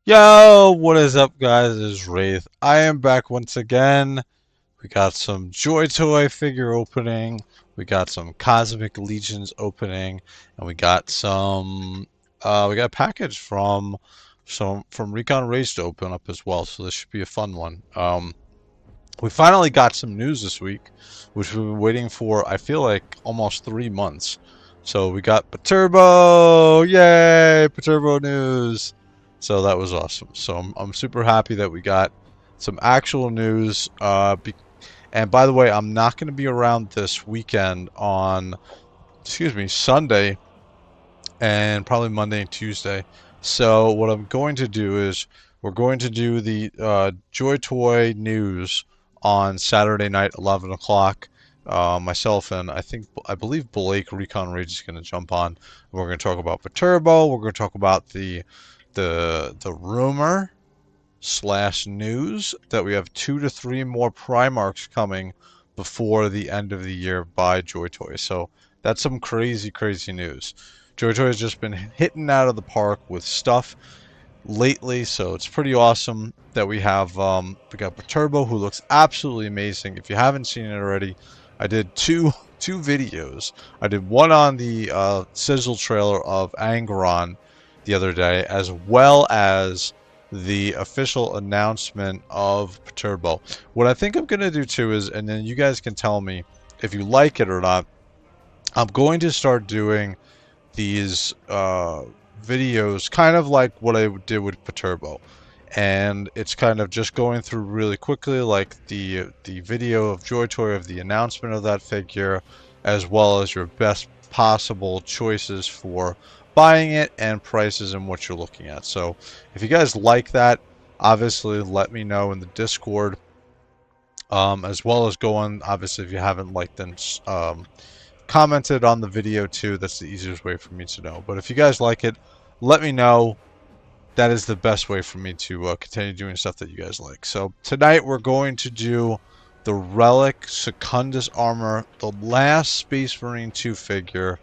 Yo, what is up, guys? It's Wraith. I am back once again. We got some JOYTOY figure opening, we got some Cosmic Legions opening, and we got we got a package from Recon Rage to open up as well. So this should be a fun one. We finally got some news this week, which we've been waiting for. I feel like almost 3 months. So we got Paturbo, yay, Paturbo news. So that was awesome. So I'm super happy that we got some actual news. And by the way, I'm not going to be around this weekend on, Sunday and probably Monday and Tuesday. So what I'm going to do is we're going to do the JOYTOY news on Saturday night, 11 o'clock. Myself and I believe Blake Recon Rage is going to jump on. We're going to talk about Paturbo. We're going to talk about the rumor slash news that we have 2 to 3 more Primarchs coming before the end of the year by JOYTOY. So that's some crazy news. JOYTOY has just been hitting out of the park with stuff lately, so it's pretty awesome that we got Paturbo, who looks absolutely amazing. If you haven't seen it already, I did two videos. I did one on the sizzle trailer of Angeron the other day, as well as the official announcement of Paturbo. What I think I'm gonna do too is, and then you guys can tell me if you like it or not, I'm going to start doing these videos kind of like what I did with Paturbo, and it's kind of just going through really quickly, like the video of JOYTOY of the announcement of that figure, as well as your best possible choices for buying it and prices and what you're looking at. So if you guys like that, obviously let me know in the Discord, as well as go on, obviously, if you haven't liked and commented on the video too. That's the easiest way for me to know. But if you guys like it, let me know. That is the best way for me to continue doing stuff that you guys like. So tonight we're going to do the Relic Secundus Armour, the last Space Marine 2 figure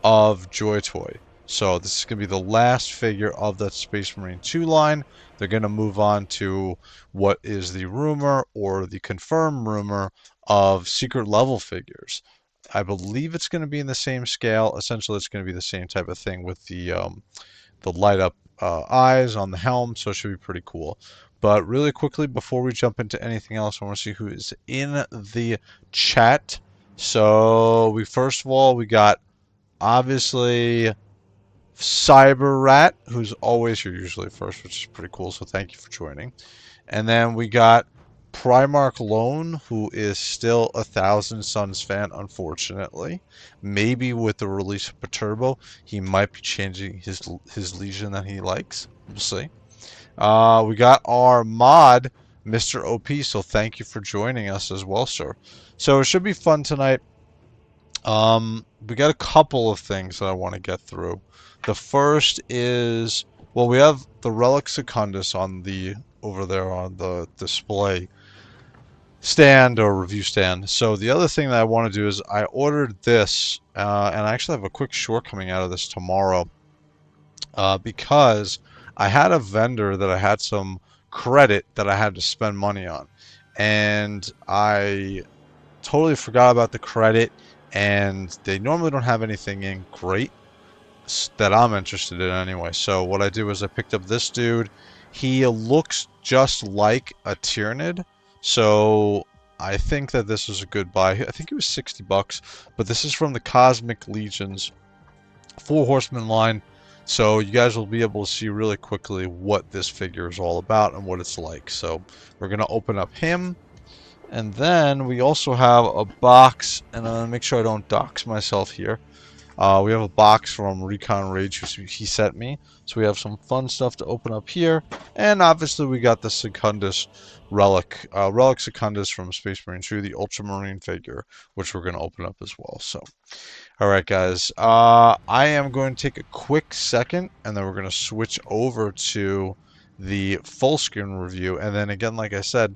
of JOYTOY. So this is going to be the last figure of that Space Marine 2 line. They're going to move on to what is the rumor, or the confirmed rumor, of secret level figures. I believe it's going to be in the same scale. Essentially, it's going to be the same type of thing with the light up eyes on the helm, so it should be pretty cool. But really quickly, before we jump into anything else, I want to see who is in the chat. So first of all, we got obviously Cyber Rat, who's always here usually first, which is pretty cool, so thank you for joining. And then we got Primarch Lone, who is still a Thousand Suns fan, unfortunately. Maybe with the release of Paturbo, he might be changing his Legion that he likes. We'll see. We got our mod, Mr. OP, so thank you for joining us as well, sir. So it should be fun tonight. We got a couple of things that I want to get through. The first is, well, we have the Relic Secundus over there on the display stand or review stand. So the other thing that I want to do is I ordered this, and I actually have a quick short coming out of this tomorrow, because I had a vendor that I had some credit that I had to spend money on, and I totally forgot about the credit, and they normally don't have anything in great that I'm interested in anyway. So what I did was I picked up this dude. He looks just like a Tyranid, so I think that this is a good buy. I think it was 60 bucks, but this is from the Cosmic Legions 4 Horseman line, so you guys will be able to see really quickly what this figure is all about and what it's like. So we're going to open up him, and then we also have a box, and I'm going to make sure I don't dox myself here. We have a box from Recon Rage he sent me, so we have some fun stuff to open up here. And obviously we got the Secundus Relic Secundus from Space Marine 2, the Ultramarine figure, which we're going to open up as well. So, alright guys, I am going to take a quick second, and then we're going to switch over to the full screen review. And then again, like I said,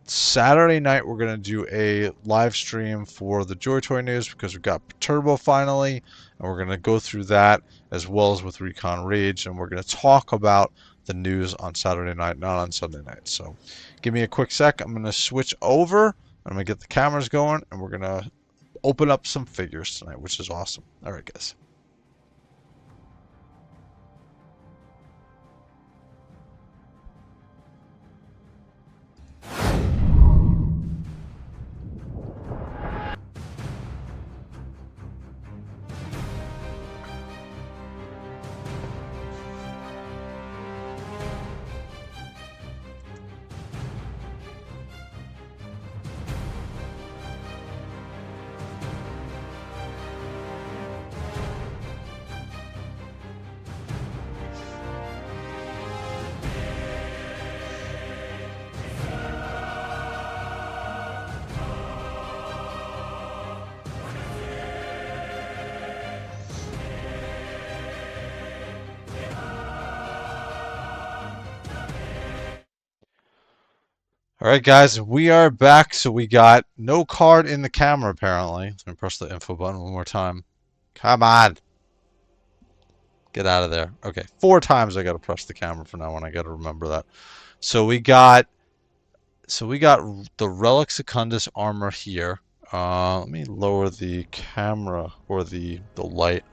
Saturday night we're going to do a live stream for the JOYTOY news, because we've got Paturbo finally, and we're going to go through that as well as with Recon Rage, and we're going to talk about the news on Saturday night, not on Sunday night. So give me a quick sec. I'm going to switch over. I'm going to get the cameras going, and we're going to open up some figures tonight, which is awesome. All right, guys. All right, guys, we are back. So we got no card in the camera, apparently. Let me press the info button one more time. Come on. Get out of there. Okay, 4 times I got to press the camera for now on. I got to remember that. So we got the Relic Secundus Armour here. Let me lower the camera or the light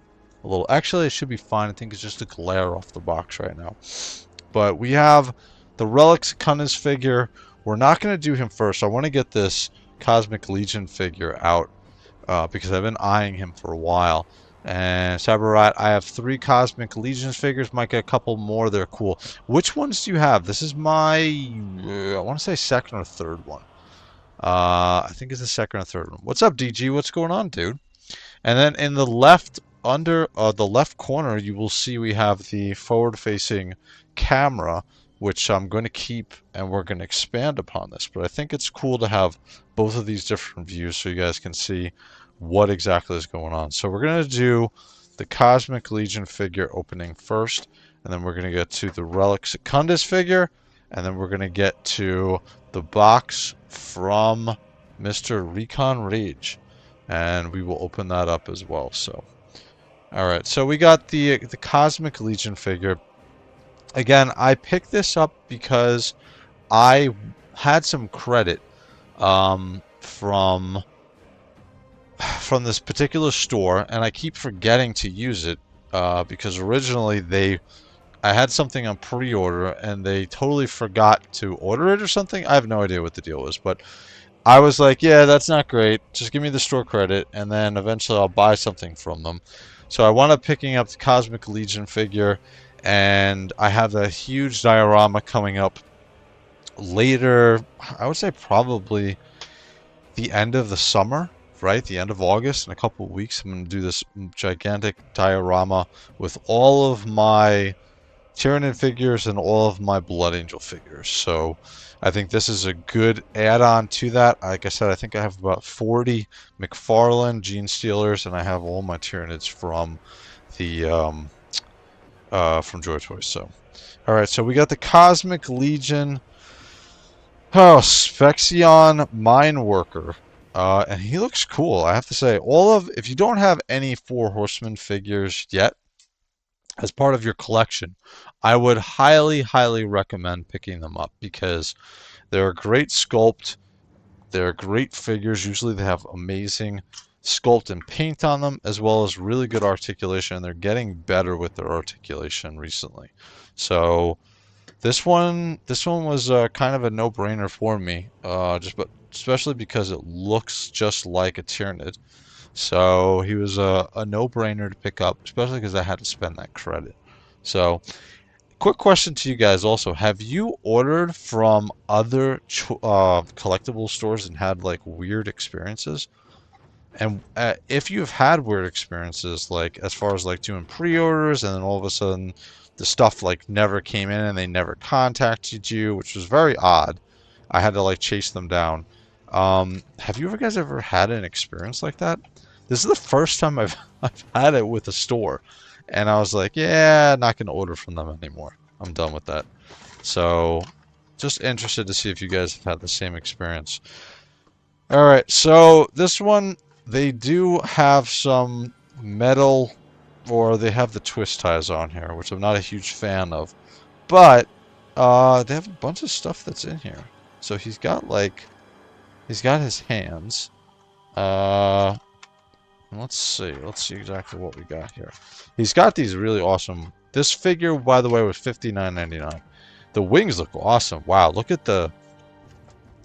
a little. Actually, it should be fine. I think it's just a glare off the box right now. But we have the Relic Secundus figure. We're not going to do him first. I want to get this Cosmic Legion figure out because I've been eyeing him for a while. And Sabarat, I have 3 Cosmic Legions figures. Might get a couple more. They're cool. Which ones do you have? This is my, I want to say second or third one. I think it's the second or third one. What's up, DG? What's going on, dude? And then in the left, under the left corner, you will see we have the forward-facing camera, which I'm going to keep, and we're going to expand upon this. But I think it's cool to have both of these different views so you guys can see what exactly is going on. So we're going to do the Cosmic Legion figure opening first, and then we're going to get to the Relic Secundus figure, and then we're going to get to the box from Mr. Recon Rage, and we will open that up as well. So, all right, so we got the Cosmic Legion figure. Again, I picked this up because I had some credit from this particular store, and I keep forgetting to use it because originally I had something on pre-order and they totally forgot to order it or something. I have no idea what the deal was, but I was like, yeah, that's not great. Just give me the store credit, and then eventually I'll buy something from them. So I wound up picking up the Cosmic Legion figure, and I have a huge diorama coming up later. I would say probably the end of the summer, right? The end of August. In a couple of weeks, I'm going to do this gigantic diorama with all of my Tyranid figures and all of my Blood Angel figures. So I think this is a good add-on to that. Like I said, I think I have about 40 McFarlane Gene Stealers, and I have all my Tyranids from the from JOYTOY. So, all right. So we got the Cosmic Legion. Oh, Spexion Mine Worker. And he looks cool, I have to say. If you don't have any 4 Horsemen figures yet as part of your collection, I would highly, highly recommend picking them up because they're a great sculpt. They're great figures. Usually they have amazing sculpt and paint on them, as well as really good articulation, and they're getting better with their articulation recently. So this one was kind of a no-brainer for me, but especially because it looks just like a Tyranid. So he was a no-brainer to pick up, especially because I had to spend that credit. So, quick question to you guys also. Have you ordered from other collectible stores and had like weird experiences? And if you've had weird experiences, like as far as like doing pre-orders and then all of a sudden the stuff like never came in and they never contacted you, which was very odd. I had to like chase them down. Have you guys ever had an experience like that? This is the first time I've had it with a store, and I was like, yeah, not gonna order from them anymore. I'm done with that. So, just interested to see if you guys have had the same experience. All right, so this one, they do have some metal, or they have the twist ties on here, which I'm not a huge fan of. But they have a bunch of stuff that's in here. So he's got like, he's got his hands. Let's see exactly what we got here. He's got these really awesome. This figure, by the way, was $59.99. The wings look awesome. Wow, look at the.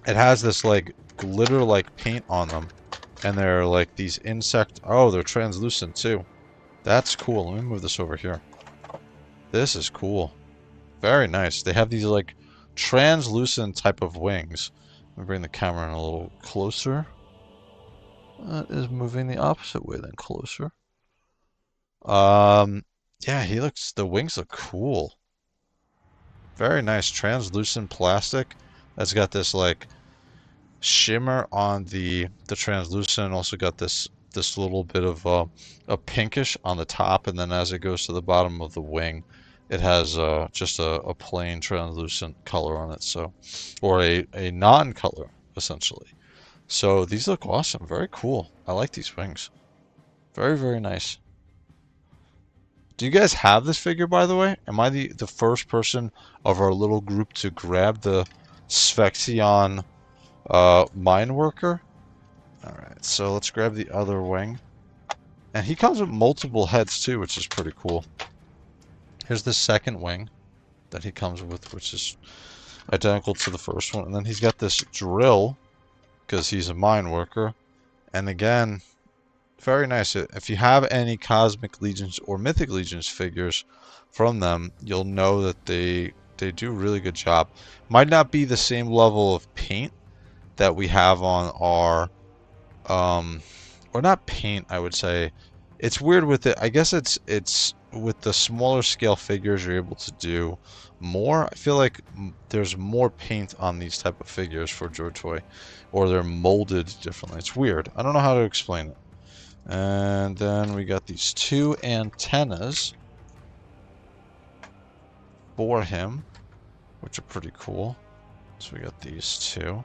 It has this like glitter-like paint on them, and they're like these insect. Oh, they're translucent too. That's cool. Let me move this over here. This is cool. Very nice. They have these like translucent type of wings. Let me bring the camera in a little closer. That is moving the opposite way then closer. Yeah, the wings look cool. Very nice translucent plastic that's got this like shimmer on the translucent. Also got this little bit of a pinkish on the top, and then as it goes to the bottom of the wing, it has just a plain translucent color on it. So, or a non-color essentially. So these look awesome. Very cool. I like these wings. Very, very nice. Do you guys have this figure, by the way? Am I the first person of our little group to grab the Sphexion mine worker? Alright, so let's grab the other wing. And he comes with multiple heads too, which is pretty cool. Here's the second wing that he comes with, which is identical to the first one. And then he's got this drill, because he's a mine worker. And again, very nice. If you have any Cosmic Legions or Mythic Legions figures from them, you'll know that they do a really good job. Might not be the same level of paint that we have on our or not paint, I would say. It's weird with it. I guess it's with the smaller scale figures you're able to do more. I feel like there's more paint on these type of figures for JOYTOY, or they're molded differently. It's weird. I don't know how to explain it. And then we got these two antennas for him, which are pretty cool. So we got these two.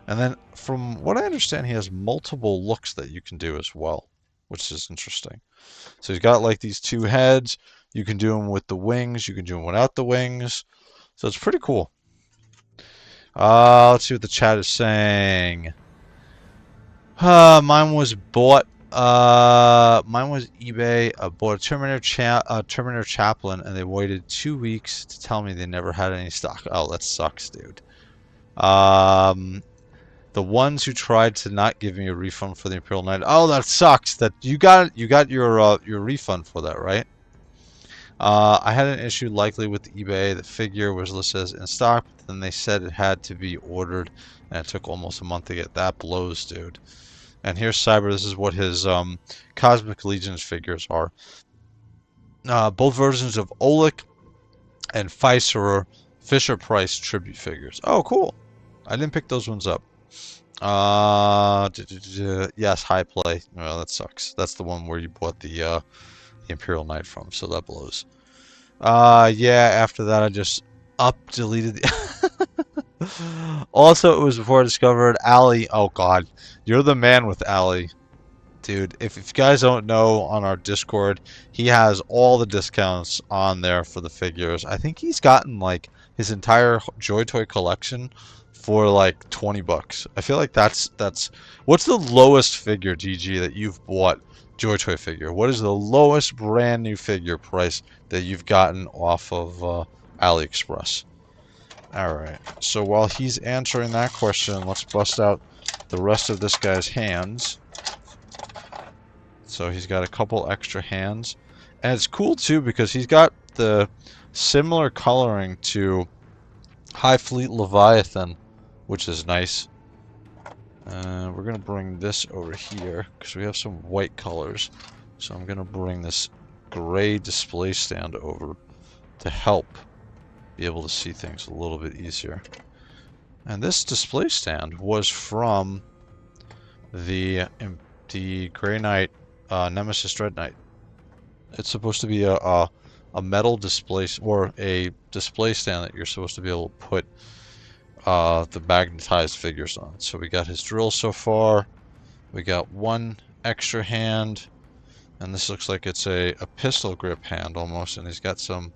And then from what I understand, he has multiple looks that you can do as well, which is interesting. So he's got like these two heads. You can do them with the wings. You can do them without the wings. So it's pretty cool. Let's see what the chat is saying. Mine was bought. Mine was eBay. I bought a Terminator Chaplain, and they waited 2 weeks to tell me they never had any stock. Oh, that sucks, dude. The ones who tried to not give me a refund for the Imperial Knight. Oh, that sucks. That you got your refund for that, right? I had an issue likely with eBay. The figure was listed as in stock, but then they said it had to be ordered, and it took almost a month to get. That blows, dude. And here's Cyber. This is what his Cosmic Legions figures are. Both versions of Oleg and Viceroy Fisher-Price tribute figures. Oh, cool. I didn't pick those ones up. Yes, high play. Well, that sucks. That's the one where you bought the Imperial Knight from, so that blows. Yeah, after that I just deleted the Also, it was before I discovered Ali. Oh god, you're the man with Ali. Dude, if you guys don't know, on our Discord, he has all the discounts on there for the figures. I think he's gotten like his entire JOYTOY collection for like 20 bucks. I feel like that's what's the lowest figure, DG, that you've bought JOYTOY figure? What is the lowest brand new figure price that you've gotten off of AliExpress? Alright, so while he's answering that question, let's bust out the rest of this guy's hands. So he's got a couple extra hands. And it's cool too because he's got the similar coloring to High Fleet Leviathan, which is nice. We're going to bring this over here because we have some white colors. So I'm going to bring this gray display stand over to help be able to see things a little bit easier. And this display stand was from the Grey Knight Nemesis Dread Knight. It's supposed to be a metal display, or a display stand that you're supposed to be able to put the magnetized figures on. So we got his drill so far. We got one extra hand, and this looks like it's a pistol grip hand almost, and he's got some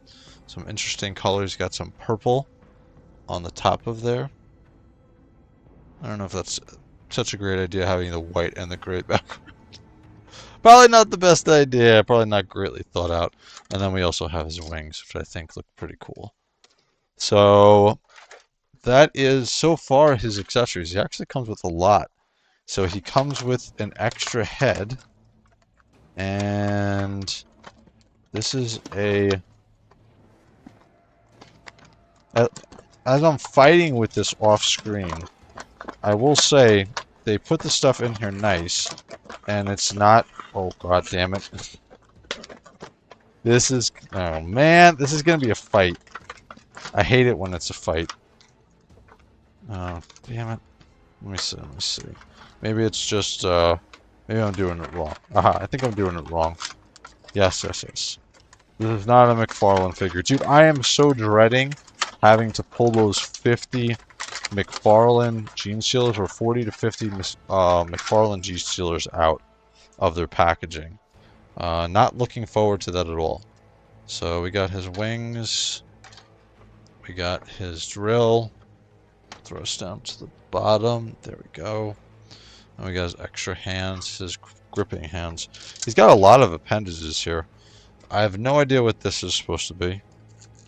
Some interesting colors. Got some purple on the top of there. I don't know if that's such a great idea, having the white and the gray background. Probably not the best idea. Probably not greatly thought out. And then we also have his wings, which I think look pretty cool. So that is, so far, his accessories. He actually comes with a lot. So he comes with an extra head. And this is a... As I'm fighting with this off screen, I will say they put the stuff in here nice, and it's not... Oh, god damn it. This is... Oh, man, this is going to be a fight. I hate it when it's a fight. Oh, damn it. Let me see. Maybe it's just, maybe I'm doing it wrong. Aha, I think I'm doing it wrong. Yes. This is not a McFarlane figure. Dude, I am so dreading having to pull those 50 McFarlane Gene Stealers, or 40 to 50 McFarlane Gene Stealers out of their packaging. Not looking forward to that at all. So we got his wings. We got his drill. Throw us down to the bottom. There we go. And we got his extra hands, his gripping hands. He's got a lot of appendages here. I have no idea what this is supposed to be.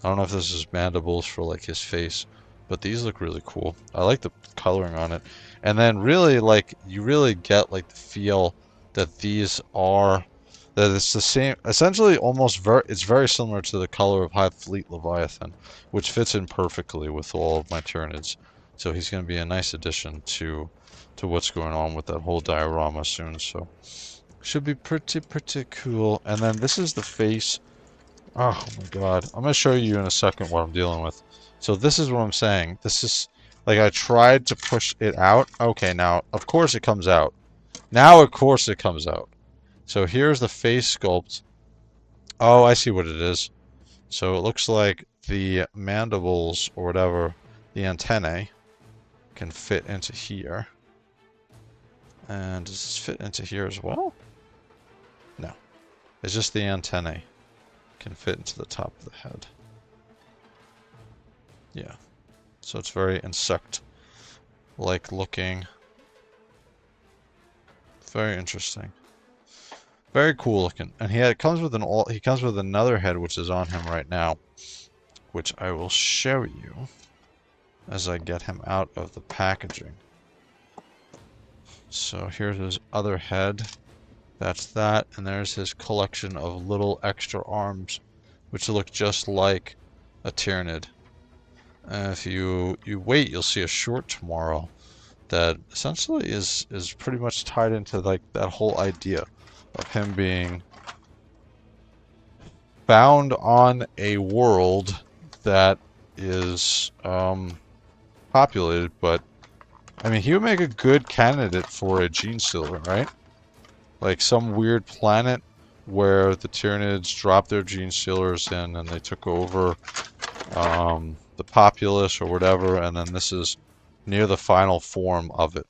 I don't know if this is mandibles for like his face, but these look really cool. I like the coloring on it. And then really, like, you really get like the feel that these are, that it's the same, essentially almost it's very similar to the color of Hive Fleet Leviathan, which fits in perfectly with all of my Tyranids. So he's going to be a nice addition to what's going on with that whole diorama soon. So should be pretty cool. And then this is the face. Oh my god. I'm going to show you in a second what I'm dealing with. So this is what I'm saying. This is, like, I tried to push it out. Okay, now, of course it comes out. Now, of course it comes out. So here's the face sculpt. Oh, I see what it is. So it looks like the mandibles, or whatever, the antennae, can fit into here. And does this fit into here as well? No. It's just the antennae can fit into the top of the head. Yeah. So it's very insect-like looking. Very interesting. Very cool looking. And he comes with another head which is on him right now, which I will show you as I get him out of the packaging. So here's his other head. That's that. And there's his collection of little extra arms, which look just like a Tyranid. And if you wait, you'll see a short tomorrow that essentially is pretty much tied into like that whole idea of him being found on a world that is populated, but I mean, he would make a good candidate for a Gene Stealer, right? Like some weird planet where the Tyranids dropped their Gene Stealers in and they took over the populace or whatever, and then this is near the final form of it.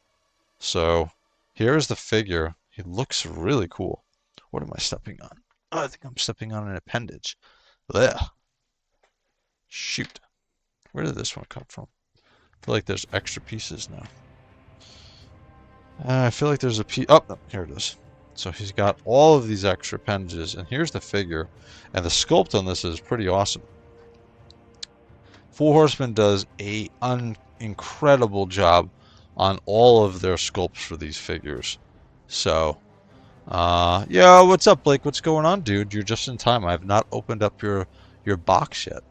So here's the figure. He looks really cool. What am I stepping on? Oh, I think I'm stepping on an appendage. There. Shoot. Where did this one come from? I feel like there's extra pieces now. I feel like there's a piece. Oh, no, here it is. So he's got all of these extra appendages, and here's the figure. And the sculpt on this is pretty awesome. Four Horsemen does an incredible job on all of their sculpts for these figures. So, yeah, what's up, Blake? What's going on, dude? You're just in time. I have not opened up your box yet.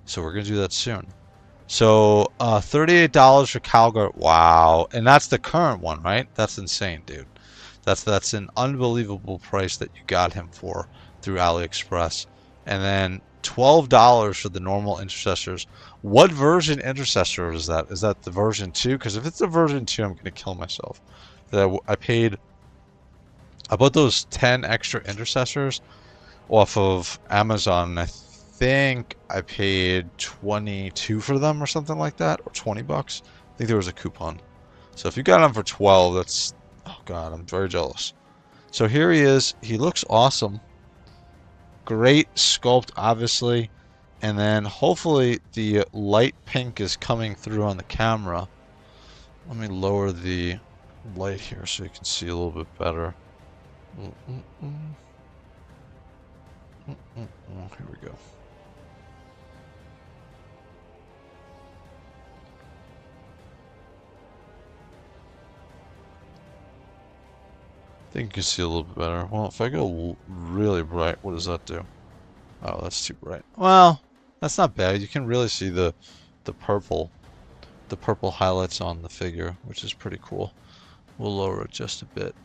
So we're going to do that soon. So, $38 for Calgar. Wow. And that's the current one, right? That's insane, dude. That's an unbelievable price that you got him for through AliExpress. And then $12 for the normal Intercessors. What version Intercessor is that? Is that the version 2? Because if it's the version 2, I'm going to kill myself. I bought those 10 extra Intercessors off of Amazon, and I think I paid 22 for them or something like that, or 20 bucks. I think there was a coupon. So if you got them for 12, that's, oh god, I'm very jealous. So here he is. He looks awesome. Great sculpt, obviously. And then hopefully the light pink is coming through on the camera. Let me lower the light here so you can see a little bit better. Here we go. I think you can see a little bit better. Well, if I go really bright, what does that do? Oh, that's too bright. Well, that's not bad. You can really see the purple highlights on the figure, which is pretty cool. We'll lower it just a bit.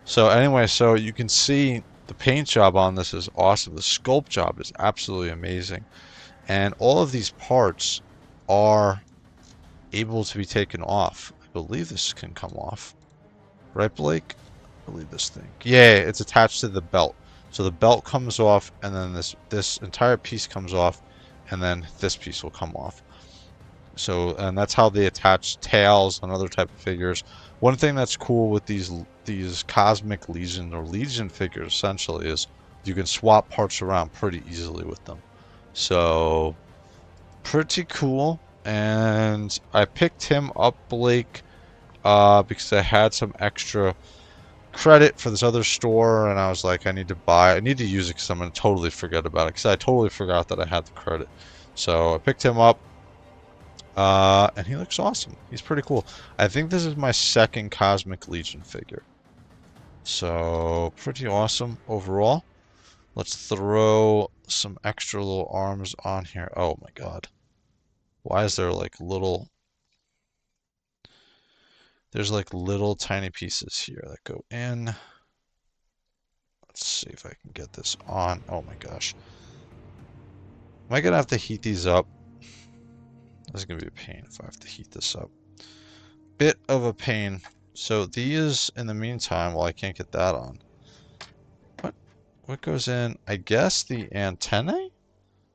So anyway, so you can see the paint job on this is awesome. The sculpt job is absolutely amazing. And all of these parts are able to be taken off. I believe this can come off. Right, Blake? I believe this thing. Yeah, it's attached to the belt. So the belt comes off, and then this entire piece comes off, and then this piece will come off. So, and that's how they attach tails and other type of figures. One thing that's cool with these Cosmic Legion or Legion figures essentially is you can swap parts around pretty easily with them. So, pretty cool. And I picked him up, Blake, because I had some extra credit for this other store, and I was like, I need to use it because I'm going to totally forget about it, because I totally forgot that I had the credit. So I picked him up, and he looks awesome. He's pretty cool. I think this is my second Cosmic Legion figure. So pretty awesome overall. Let's throw some extra little arms on here. Oh my god. Why is there like little... There's like little tiny pieces here that go in. Let's see if I can get this on. Oh my gosh. Am I going to have to heat these up? This is going to be a pain if I have to heat this up. Bit of a pain. So these, in the meantime, well, I can't get that on. What goes in? I guess the antennae?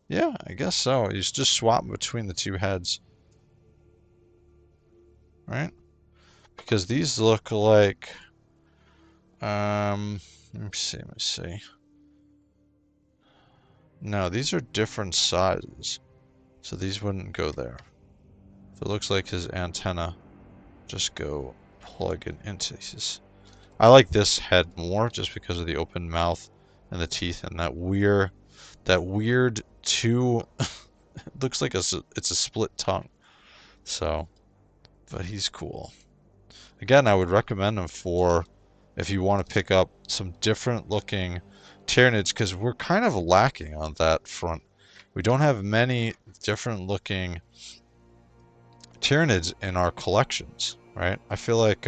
Yeah, I guess so. You just swap between the two heads. Right? Because these look like... let me see. No, these are different sizes. So these wouldn't go there. So it looks like his antenna just go plug it into his... I like this head more just because of the open mouth and the teeth and that weird two... It looks like it's a split tongue. So, but he's cool. Again, I would recommend him for if you want to pick up some different looking Tyranids, because we're kind of lacking on that front. We don't have many different looking Tyranids in our collections, right? I feel like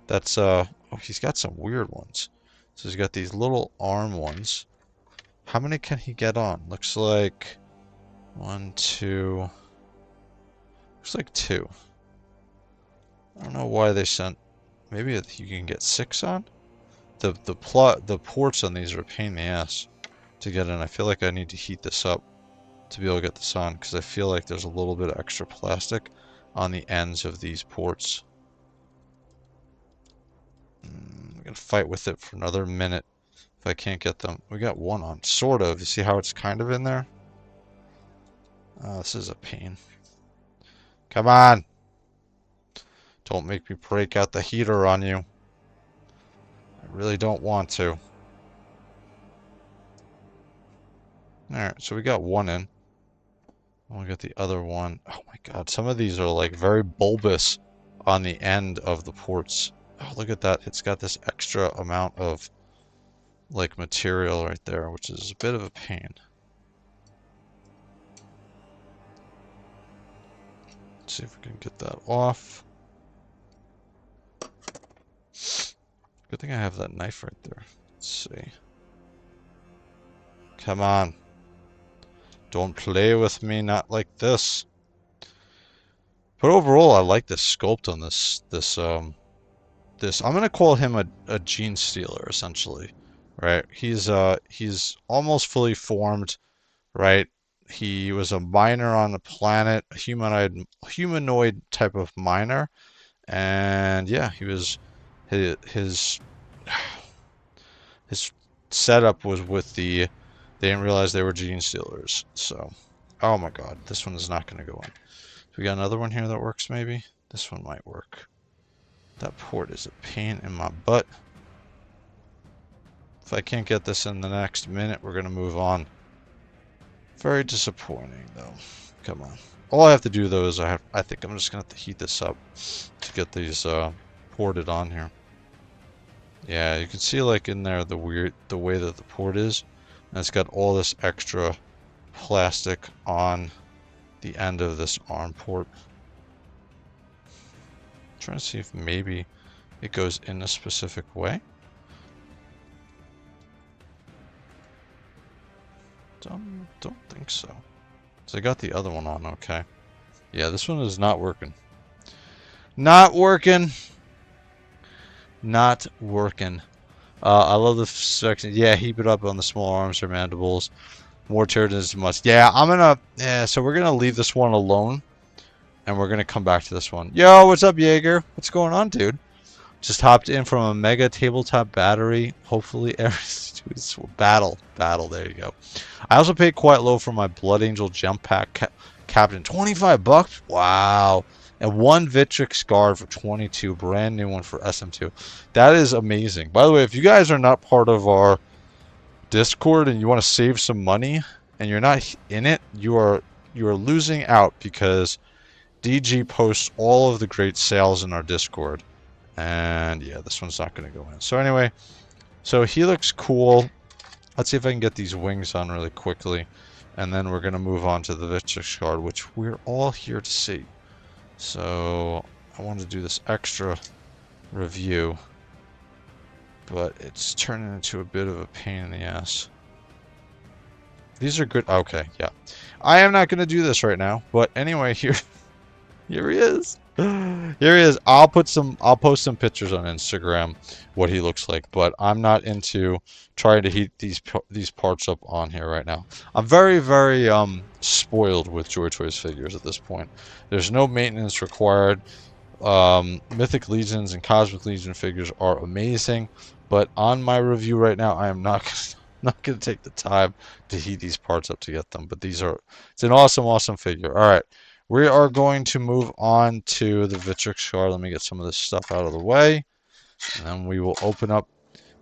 that's oh, he's got some weird ones. So he's got these little arm ones. How many can he get on? Looks like 1, 2. Looks like 2. I don't know why they sent. Maybe you can get 6 on. The ports on these are a pain in the ass to get in. I feel like I need to heat this up to be able to get this on, because I feel like there's a little bit of extra plastic on the ends of these ports. I'm gonna fight with it for another minute if I can't get them. We got one on, sort of. You see how it's kind of in there? This is a pain. Come on! Don't make me break out the heater on you. I really don't want to. Alright, so we got one in. We got the other one. Oh my god, some of these are like very bulbous on the end of the ports. Oh, look at that. It's got this extra amount of like material right there, which is a bit of a pain. Let's see if we can get that off. Good thing I have that knife right there. Let's see. Come on. Don't play with me, not like this. But overall, I like this sculpt on this. I'm gonna call him a gene stealer, essentially, right? He's almost fully formed, right? He was a miner on the planet, a humanoid type of miner, and yeah, he was his setup was with the. They didn't realize they were gene stealers, so Oh my god, this one is not going to go in. We got another one here that works maybe? This one might work. That port is a pain in my butt. If I can't get this in the next minute, we're going to move on. Very disappointing though. Come on. All I have to do though is I think I'm just going to have to heat this up to get these ported on here. Yeah, you can see like in there the way that the port is. And it's got all this extra plastic on the end of this arm port. I'm trying to see if maybe it goes in a specific way. Don't think so. So I got the other one on, okay. Yeah, this one is not working. Not working. Not working. I love the section. Yeah, heap it up on the small arms or mandibles. More turrets must. Yeah, so we're gonna leave this one alone. And we're gonna come back to this one. Yo, what's up, Jaeger? What's going on, dude? Just hopped in from a mega tabletop battery. Hopefully, battle. There you go. I also paid quite low for my Blood Angel gem pack captain. 25 bucks. Wow. And one Vitrix guard for 22. Brand new one for SM2. That is amazing. By the way, if you guys are not part of our Discord and you want to save some money and you're not in it, you are losing out because DG posts all of the great sales in our Discord. And yeah, this one's not going to go in. So anyway, so he looks cool. Let's see if I can get these wings on really quickly. And then we're going to move on to the Vitrix guard, which we're all here to see. So I want to do this extra review. But it's turning into a bit of a pain in the ass. These are good. Okay, yeah. I am not going to do this right now. But anyway, here he is. Here he is. I'll post some pictures on Instagram what he looks like, but I'm not into trying to heat these parts up on here right now. I'm very, very spoiled with JOYTOY's figures at this point. There's no maintenance required. Mythic Legions and Cosmic Legion figures are amazing, but on my review right now, I am not going to take the time to heat these parts up to get them. But it's an awesome figure. All right. We are going to move on to the Vitrix guard. Let me get some of this stuff out of the way. And then we will open up...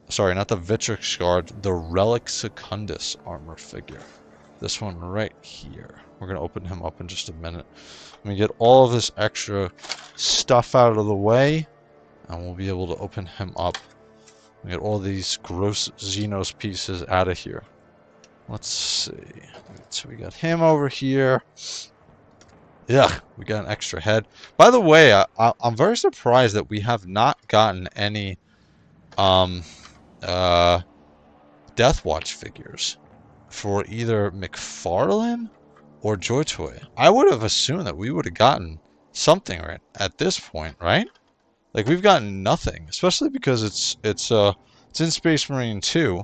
Sorry, not the Vitrix guard. The Relic Secundus Armour figure. This one right here. We're going to open him up in just a minute. Let me get all of this extra stuff out of the way. And we'll be able to open him up. We get all these gross Xenos pieces out of here. Let's see. So we got him over here. Yeah, we got an extra head. By the way, I'm very surprised that we have not gotten any Deathwatch figures for either McFarlane or JOYTOY. I would have assumed that we would have gotten something right at this point, right? Like we've gotten nothing, especially because it's in Space Marine 2.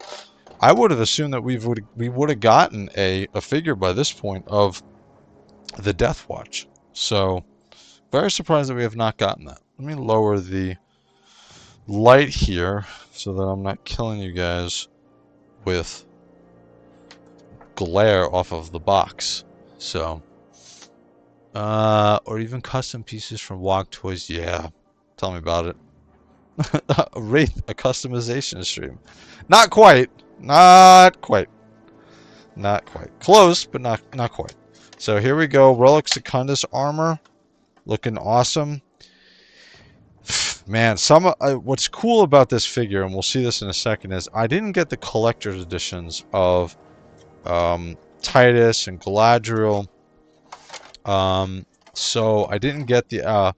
I would have assumed that we would have gotten a figure by this point of the Deathwatch. So, very surprised that we have not gotten that. Let me lower the light here so that I'm not killing you guys with glare off of the box. So, or even custom pieces from Wog Toys. Yeah, tell me about it. Wraith, a customization stream. Not quite. Not quite. Not quite. Close, but not quite. So here we go. Relic Secundus Armour. Looking awesome. Man, what's cool about this figure, and we'll see this in a second, is I didn't get the collector's editions of Titus and Galadriel. So I didn't get the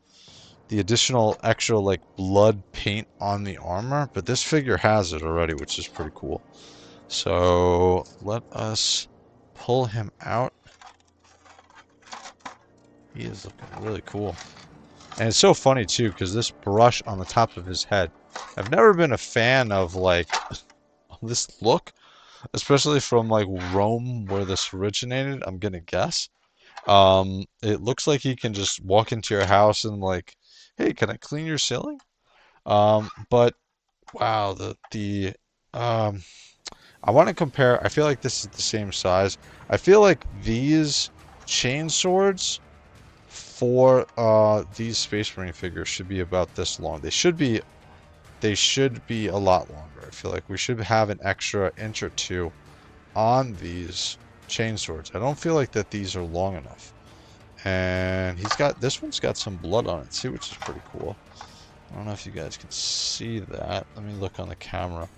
additional extra like blood paint on the armor, but this figure has it already, which is pretty cool. So let us pull him out. He is looking really cool. And it's so funny too, because this brush on the top of his head, I've never been a fan of like this look, especially from like Rome where this originated, I'm gonna guess. It looks like he can just walk into your house and like, hey, can I clean your ceiling? But wow, I want to compare. I feel like this is the same size. I feel like these chain swords for these Space Marine figures should be about this long. They should be a lot longer. I feel like we should have an extra inch or two on these chain swords. I don't feel like that these are long enough. And this one's got some blood on it too, which is pretty cool. I don't know if you guys can see that. Let me look on the camera.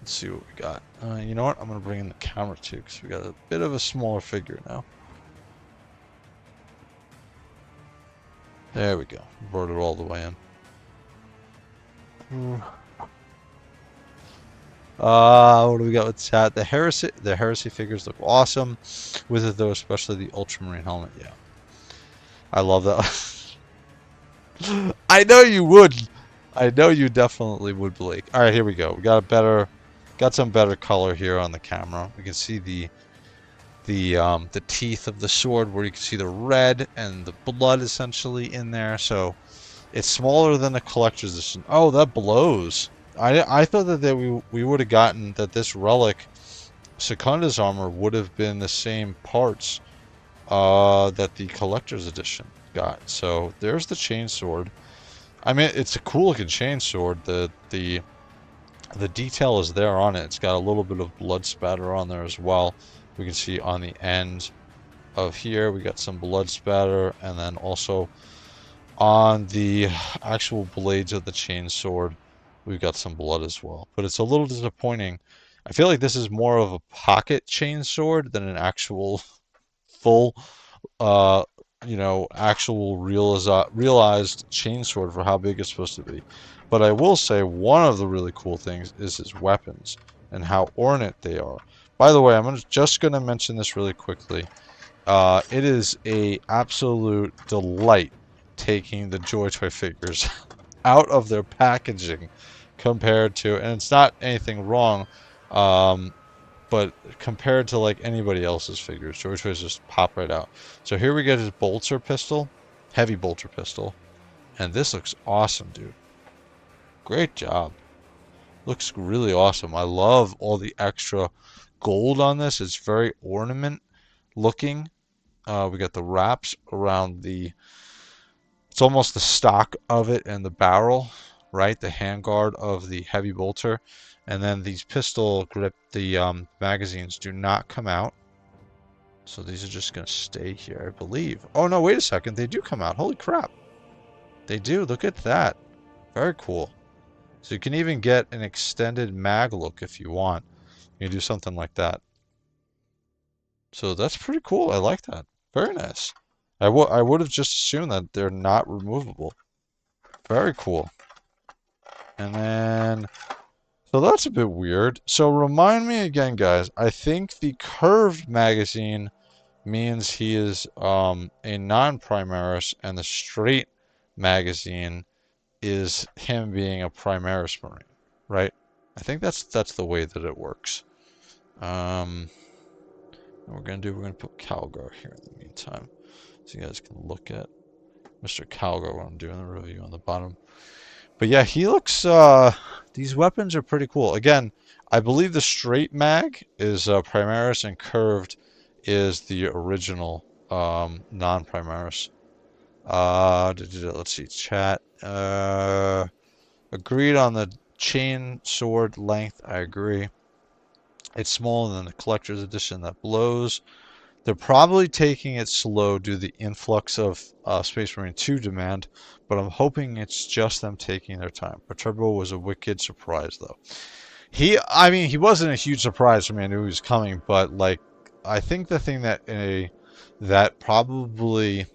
Let's see what we got. You know what? I'm going to bring in the camera too, because we got a bit of a smaller figure now. There we go. Brought it all the way in. What do we got with chat? The heresy figures look awesome. With it though, especially the Ultramarine helmet. Yeah. I love that. I know you would. I know you definitely would, Blake. All right, here we go. We got some better color here on the camera. We can see the teeth of the sword, where you can see the red and the blood essentially in there. So it's smaller than the collector's edition. Oh, that blows. I thought that we would have gotten that this Relic Secundus Armour would have been the same parts that the collector's edition got. So there's the chain sword. I mean, it's a cool looking chain sword. The detail is there on it. It's got a little bit of blood spatter on there as well. We can see on the end of here we got some blood spatter, and then also on the actual blades of the chain sword we've got some blood as well. But it's a little disappointing. I feel like this is more of a pocket chain sword than an actual full actual realized chain sword for how big it's supposed to be. But I will say one of the really cool things is his weapons and how ornate they are. By the way, I'm just going to mention this really quickly. It is a absolute delight taking the JOYTOY figures out of their packaging compared to, and it's not anything wrong, but compared to like anybody else's figures, JOYTOY's just pop right out. So here we get his bolter pistol, heavy bolter pistol, and this looks awesome, dude. Great job. Looks really awesome. I love all the extra gold on this. It's very ornament looking. We got the wraps around it's almost the stock of it and the barrel, right? The handguard of the heavy bolter. And then these pistol grip, the magazines do not come out. So these are just going to stay here, I believe. Oh, no, wait a second. They do come out. Holy crap. They do. Look at that. Very cool. So you can even get an extended mag look if you want. You can do something like that. So that's pretty cool. I like that. Very nice. I would have just assumed that they're not removable. Very cool. And then, so that's a bit weird. So remind me again, guys. I think the curved magazine means he is a non-Primaris, and the straight magazine is him being a Primaris Marine, right? I think that's the way that it works. What we're gonna put Calgar here in the meantime, so you guys can look at Mr. Calgar when I'm doing the review on the bottom. But yeah, he looks. These weapons are pretty cool. Again, I believe the straight mag is Primaris, and curved is the original non-Primaris. Let's see, chat. Agreed on the chain sword length. I agree. It's smaller than the collector's edition that blows. They're probably taking it slow due to the influx of Space Marine 2 demand, but I'm hoping it's just them taking their time. Perturbo was a wicked surprise, though. He wasn't a huge surprise for me. I knew he was coming, but like, I think the thing that probably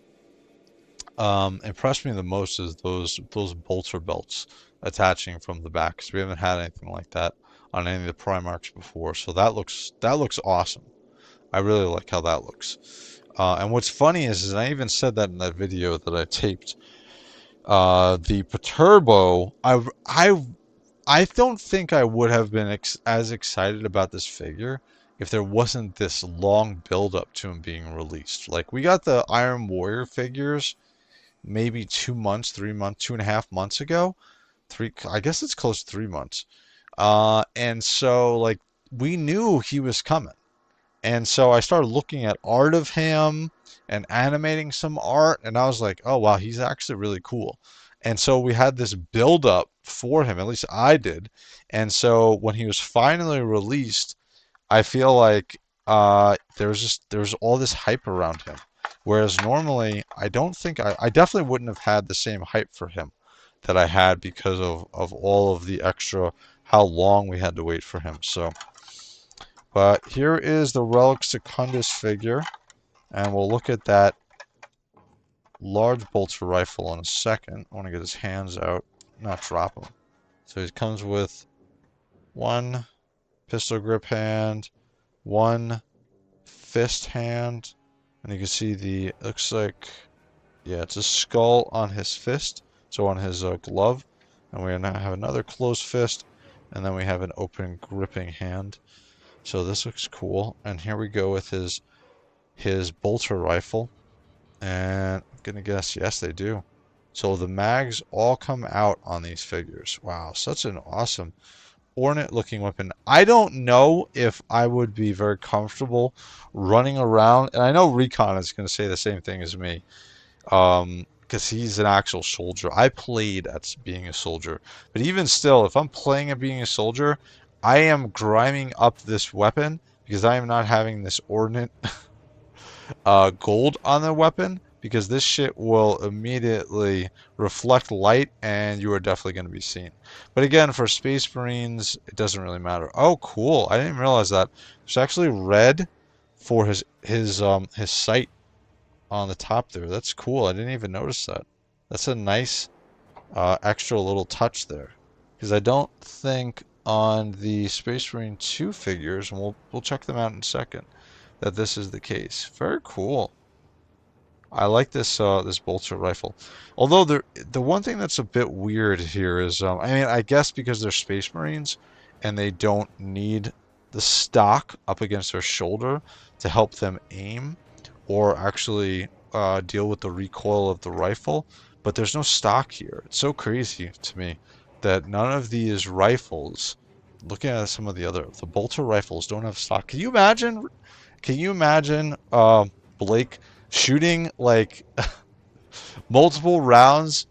impressed me the most is those bolter belts attaching from the back, because we haven't had anything like that on any of the Primarchs before. So that looks awesome. I really like how that looks. And what's funny is I even said that in that video that I taped. The Perturbo, I don't think I would have been as excited about this figure if there wasn't this long build up to him being released. Like, we got the Iron Warrior figures maybe 2 months, 3 months, 2.5 months ago. I guess it's close to 3 months. And so, like, we knew he was coming. And so I started looking at art of him and animating some art, and I was like, oh wow, he's actually really cool. And so we had this build up for him, at least I did. And so when he was finally released, I feel like there's all this hype around him. Whereas normally I don't think I definitely wouldn't have had the same hype for him that I had because of all of the extra how long we had to wait for him. So but here is the Relic Secundus figure, and we'll look at that large bolter rifle in a second. I want to get his hands out, not drop them. So he comes with one pistol grip hand, one fist hand, and you can see the, looks like, yeah, it's a skull on his fist, so on his glove. And we now have another closed fist, and then we have an open gripping hand. So this looks cool. And here we go with his bolter rifle. And I'm gonna guess yes they do. So the mags all come out on these figures. Wow, such an awesome ornate looking weapon. I don't know if I would be very comfortable running around, and I know Recon is gonna say the same thing as me. Because he's an actual soldier. I played at being a soldier. But even still, if I'm playing at being a soldier, I am grinding up this weapon because I am not having this ordnate gold on the weapon, because this shit will immediately reflect light and you are definitely going to be seen. But again, for Space Marines, it doesn't really matter. Oh, cool. I didn't realize that. There's actually red for his sight on the top there. That's cool. I didn't even notice that. That's a nice extra little touch there. Because I don't think on the Space Marine 2 figures, and we'll check them out in a second, that this is the case. Very cool. I like this this bolter rifle. Although the one thing that's a bit weird here is, I mean, I guess because they're Space Marines and they don't need the stock up against their shoulder to help them aim or actually deal with the recoil of the rifle, but there's no stock here. It's so crazy to me that none of these rifles, looking at some of the bolter rifles don't have stock. Can you imagine? Can you imagine Blake shooting like multiple rounds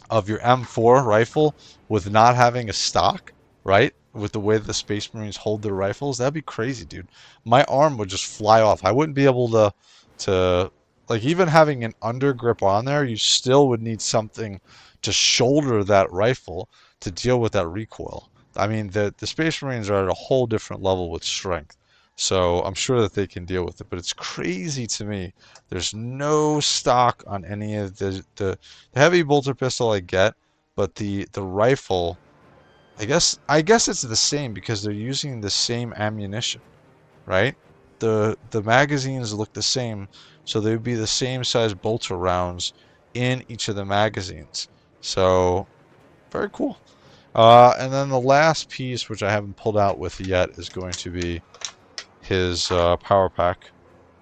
of your M4 rifle with not having a stock, right? With the way the Space Marines hold their rifles, that'd be crazy, dude. My arm would just fly off. I wouldn't be able to like, even having an undergrip on there, you still would need something to shoulder that rifle to deal with that recoil. I mean, the Space Marines are at a whole different level with strength. So I'm sure that they can deal with it, but it's crazy to me. There's no stock on any of the heavy bolter pistol I get, but the rifle, I guess it's the same because they're using the same ammunition, right? The magazines look the same, so they would be the same size bolter rounds in each of the magazines. So very cool. And then the last piece, which I haven't pulled out with yet, is going to be his power pack.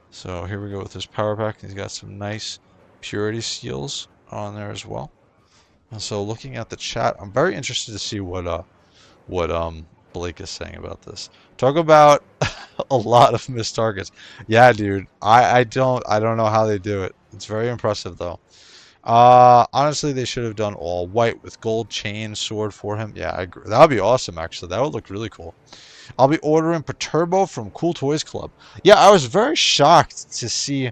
So here we go with his power pack. He's got some nice purity seals on there as well. And so looking at the chat, I'm very interested to see what Blake is saying about this. Talk about a lot of missed targets. Yeah, dude. I don't know how they do it. It's very impressive though. Honestly, they should have done all white with gold chain sword for him. Yeah, I agree. That would be awesome, actually. That would look really cool. I'll be ordering Perturbo from Cool Toys Club. Yeah, I was very shocked to see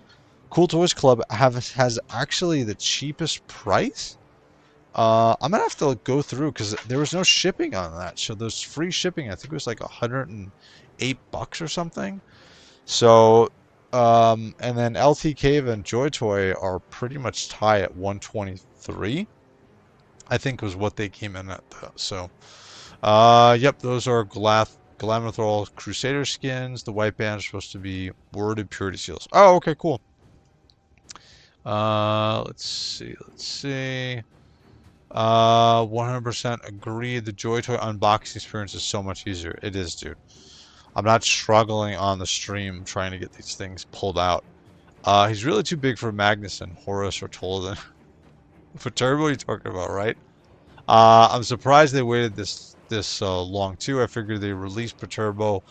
Cool Toys Club has actually the cheapest price. I'm gonna have to go through because there was no shipping on that. So there's free shipping. I think it was like $108 or something. So, and then LT Cave and JOYTOY are pretty much tie at 123. I think was what they came in at. So, yep, those are Glamorthal Crusader skins. The white band is supposed to be worded purity seals. Oh, okay, cool. Let's see. 100% agree. The JOYTOY unboxing experience is so much easier. It is, dude. I'm not struggling on the stream trying to get these things pulled out. He's really too big for Magnuson, Horus, or Tolden. For Turbo, you're talking about, right? I'm surprised they waited this long too. I figured they released Perturbo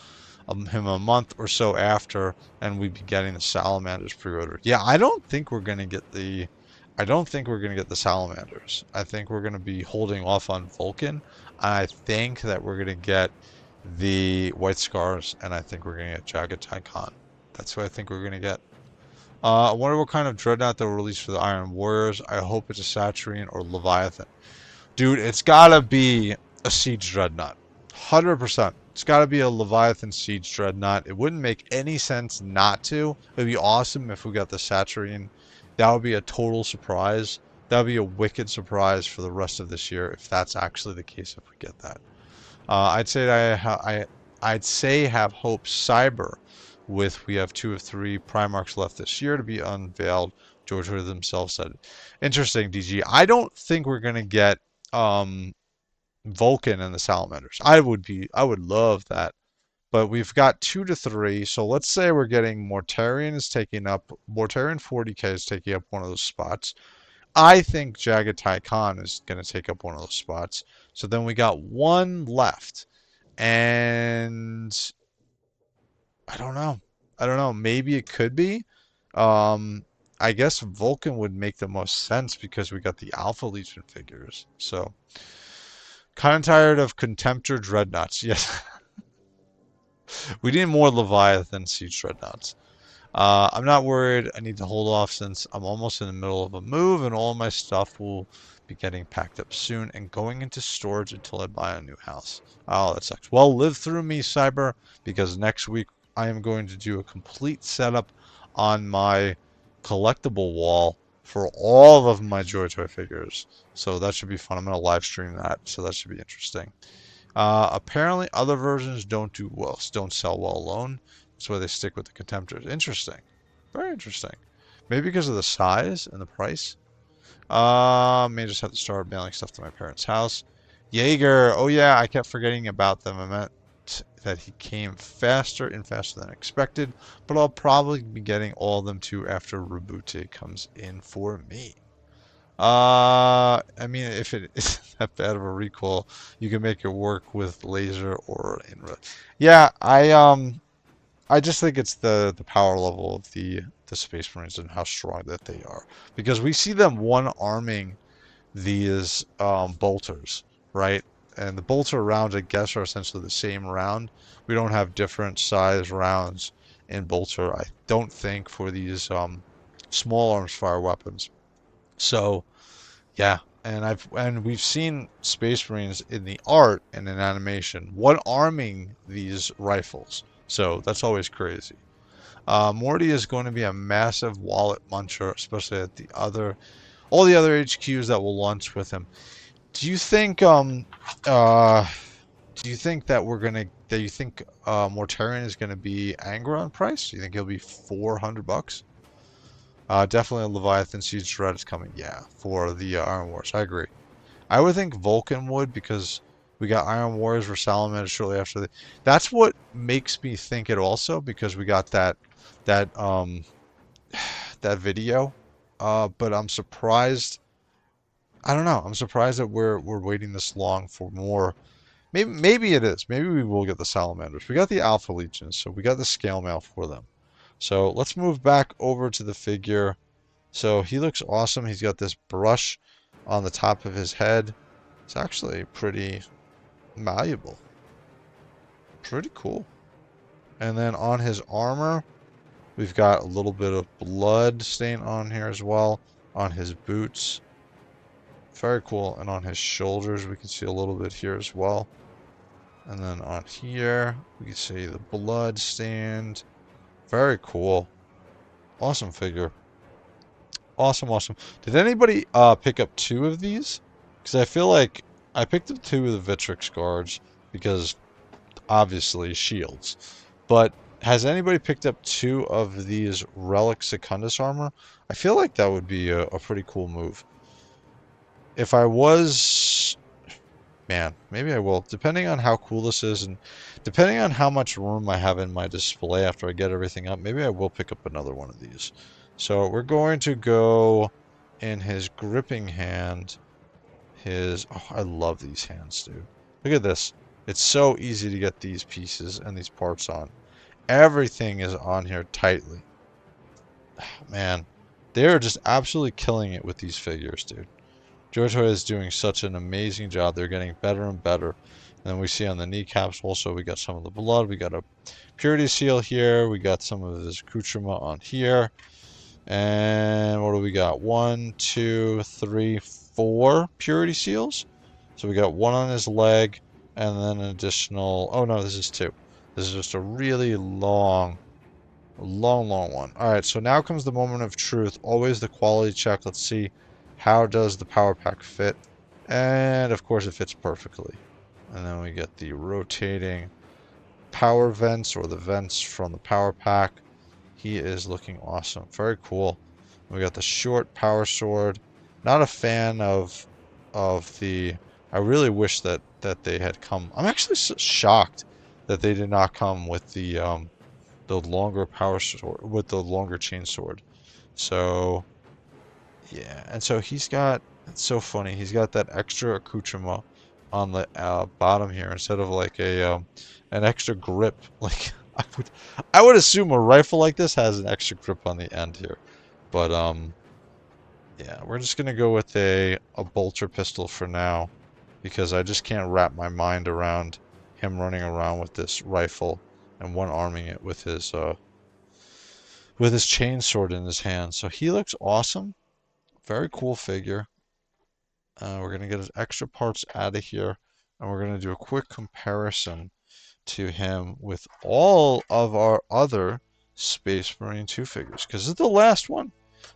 him a month or so after, and we'd be getting the salamanders pre-ordered. Yeah, I don't think we're gonna get the salamanders. I think we're gonna be holding off on Vulcan. I think that we're gonna get the White Scars, and I think we're gonna get JOYTOY Khan. That's what I think we're gonna get. I wonder what kind of dreadnought they'll release for the Iron Warriors. I hope it's a Saturine or Leviathan. Dude, it's gotta be a Siege Dreadnought. 100%. It's gotta be a Leviathan Siege Dreadnought. It wouldn't make any sense not to. It would be awesome if we got the Saturine. That would be a total surprise. That would be a wicked surprise for the rest of this year if that's actually the case if we get that. I'd say have hope Cyber we have 2 of 3 Primarchs left this year to be unveiled. JOYTOY themselves said. Interesting, DG. I don't think we're gonna get Vulcan and the Salamanders. I would love that. But we've got 2 to 3, so let's say we're getting Mortarion 40K is taking up one of those spots. I think JOYTOY Khan is going to take up one of those spots. So then we got 1 left. And I don't know. Maybe it could be. I guess Vulcan would make the most sense because we got the Alpha Legion figures. So kind of tired of Contemptor Dreadnoughts. Yes. We need more Leviathan Siege Dreadnoughts. I'm not worried. I need to hold off since I'm almost in the middle of a move and all my stuff will be getting packed up soon and going into storage until I buy a new house. Oh, that sucks. Well, live through me, Cyber, because next week I am going to do a complete setup on my collectible wall for all of my JOYTOY figures. So that should be fun. I'm going to live stream that, so that should be interesting. Apparently other versions don't sell well alone. That's why they stick with the Contemptors. Interesting. Very interesting. Maybe because of the size and the price. May just have to start mailing stuff to my parents' house. Jaeger. Oh yeah, I kept forgetting about them. I meant that he came faster and faster than expected. But I'll probably be getting all of them too after Reboot comes in for me. I mean, if it isn't that bad of a recall, you can make it work with laser or in. Yeah, I just think it's the power level of the Space Marines and how strong that they are, because we see them one-arming these bolters, right? And the bolter rounds, I guess, are essentially the same round. We don't have different size rounds in bolter, I don't think, for these small arms fire weapons. So, yeah, and we've seen Space Marines in the art and in animation one-arming these rifles. So that's always crazy. Morty is going to be a massive wallet muncher, especially at all the other HQs that will launch with him. Do you think that Mortarion is gonna be angry on price? Do you think he'll be $400? Definitely a Leviathan Siege Dread is coming. Yeah, for the Iron Wars. I agree. I would think Vulcan would, because we got Iron Warriors for Salamanders shortly after. That's what makes me think it also, because we got that video. But I'm surprised. I don't know. I'm surprised that we're waiting this long for more. Maybe it is. Maybe we will get the Salamanders. We got the Alpha Legions, so we got the scale mail for them. So let's move back over to the figure. So he looks awesome. He's got this brush on the top of his head. It's actually pretty malleable. Pretty cool. And then on his armor, we've got a little bit of blood stain on here as well. On his boots. Very cool. And on his shoulders, we can see a little bit here as well. And then on here, we can see the blood stained. Very cool. Awesome figure. Awesome, awesome. Did anybody pick up 2 of these? Because I feel like I picked up 2 of the Vitrix guards because obviously shields. But has anybody picked up 2 of these Relic Secundus Armour? I feel like that would be a pretty cool move. If I was... Man, maybe I will. Depending on how cool this is and depending on how much room I have in my display after I get everything up, maybe I will pick up another one of these. So we're going to go in his gripping hand. Oh, I love these hands, dude. Look at this. It's so easy to get these pieces and these parts on. Everything is on here tightly. Man, they're just absolutely killing it with these figures, dude. JOYTOY is doing such an amazing job. They're getting better and better. And then we see on the kneecaps also we got some of the blood. We got a purity seal here. We got some of his accoutrement on here. And what do we got? 1, 2, 3, 4 purity seals. So we got one on his leg and then an additional... Oh no, this is 2. This is just a really long one. Alright, so now comes the moment of truth. Always the quality check. Let's see, how does the power pack fit? And of course it fits perfectly. And then we get the rotating power vents, or the vents from the power pack. He is looking awesome. Very cool. We got the short power sword. Not a fan of the... I really wish that they had come... I'm actually shocked that they did not come with the longer power sword, with the longer chain sword. So yeah, and so he's got, it's so funny, he's got that extra accoutrement on the bottom here instead of like a an extra grip. Like I would assume a rifle like this has an extra grip on the end here, but yeah, we're just gonna go with a bolter pistol for now because I just can't wrap my mind around him running around with this rifle and one-arming it with his chain sword in his hand. So he looks awesome. Very cool figure. We're going to get his extra parts out of here, and we're going to do a quick comparison to him with all of our other Space Marine 2 figures, because this is the last one.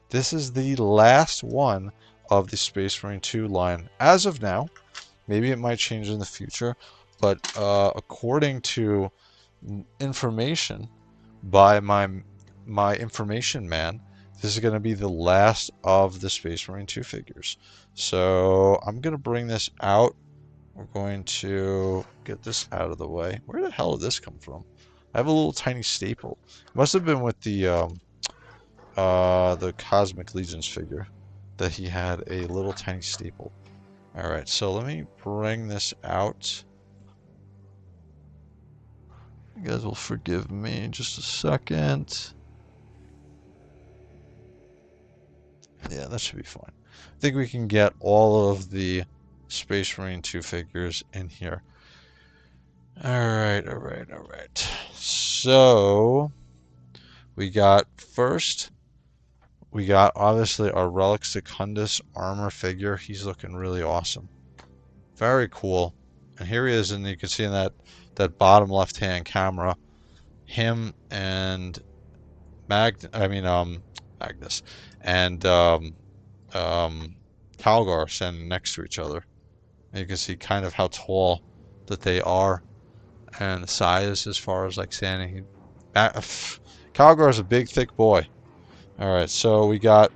This is the last one of the Space Marine 2 line as of now. Maybe it might change in the future, but according to information by my information man, this is going to be the last of the Space Marine 2 figures. So I'm going to bring this out. We're going to get this out of the way. Where the hell did this come from? I have a little tiny staple. It must have been with the Cosmic Legions figure that he had a little tiny staple. Alright, so let me bring this out. You guys will forgive me in just a second. Yeah, that should be fine. I think we can get all of the Space Marine 2 figures in here. Alright. So, we got obviously our Relic Secundus Armour figure. He's looking really awesome. Very cool. And here he is, and you can see in that bottom left-hand camera, him and Magnus and Calgar standing next to each other. And you can see kind of how tall that they are, and the size as far as like standing. Calgar is a big, thick boy. All right, so we got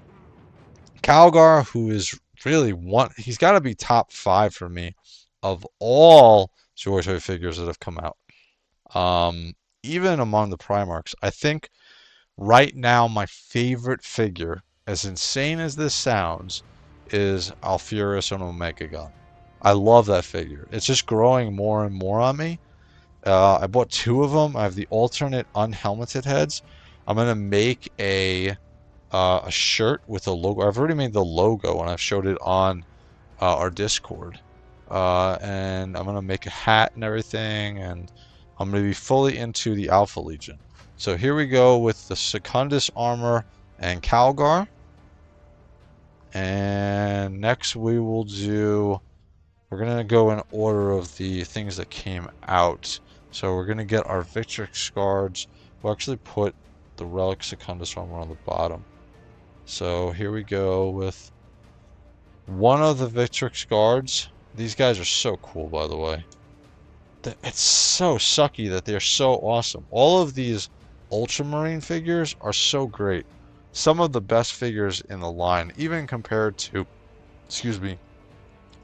Calgar, who is really he's got to be top 5 for me of all JOYTOY figures that have come out. Even among the Primarchs, I think right now my favorite figure, as insane as this sounds, is Alfurus on Omega Gun. I love that figure. It's just growing more and more on me. I bought 2 of them. I have the alternate unhelmeted heads. I'm gonna make a shirt with a logo. I've already made the logo and I've showed it on our Discord. And I'm gonna make a hat and everything, and I'm gonna be fully into the Alpha Legion. So here we go with the Secundus Armour and Calgar. And next we will do... We're going to go in order of the things that came out. So we're going to get our Victrix guards. We'll actually put the Relic Secundus Armour on the bottom. So here we go with one of the Victrix guards. These guys are so cool, by the way. It's so sucky that they're so awesome. All of these Ultramarine figures are so great. Some of the best figures in the line, even compared to,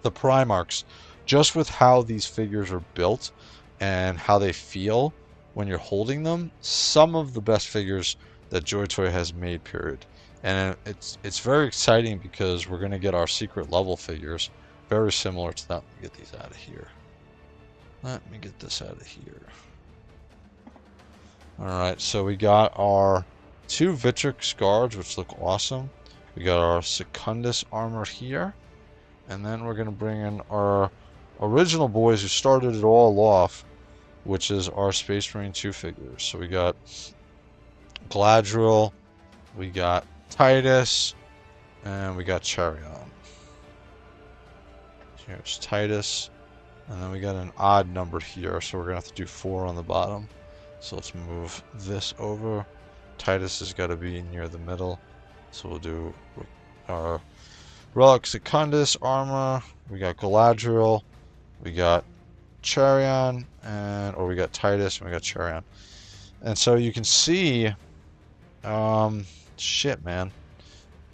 the Primarchs, just with how these figures are built and how they feel when you're holding them. Some of the best figures that JOYTOY has made, period. And it's very exciting because we're going to get our secret level figures very similar to that. Let me get these out of here. Let me get this out of here. Alright, so we got our 2 Victrix guards, which look awesome. We got our Secundus Armour here. And then we're going to bring in our original boys who started it all off, which is our Space Marine 2 figures. So we got Galadriel, we got Titus, and we got Charion. Here's Titus, and then we got an odd number here, so we're going to have to do 4 on the bottom. So let's move this over. Titus has got to be near the middle, so we'll do our Relic Secundus Armour. We got Galadriel, we got Charion, or we got Titus, and we got Charion. And so you can see, shit, man.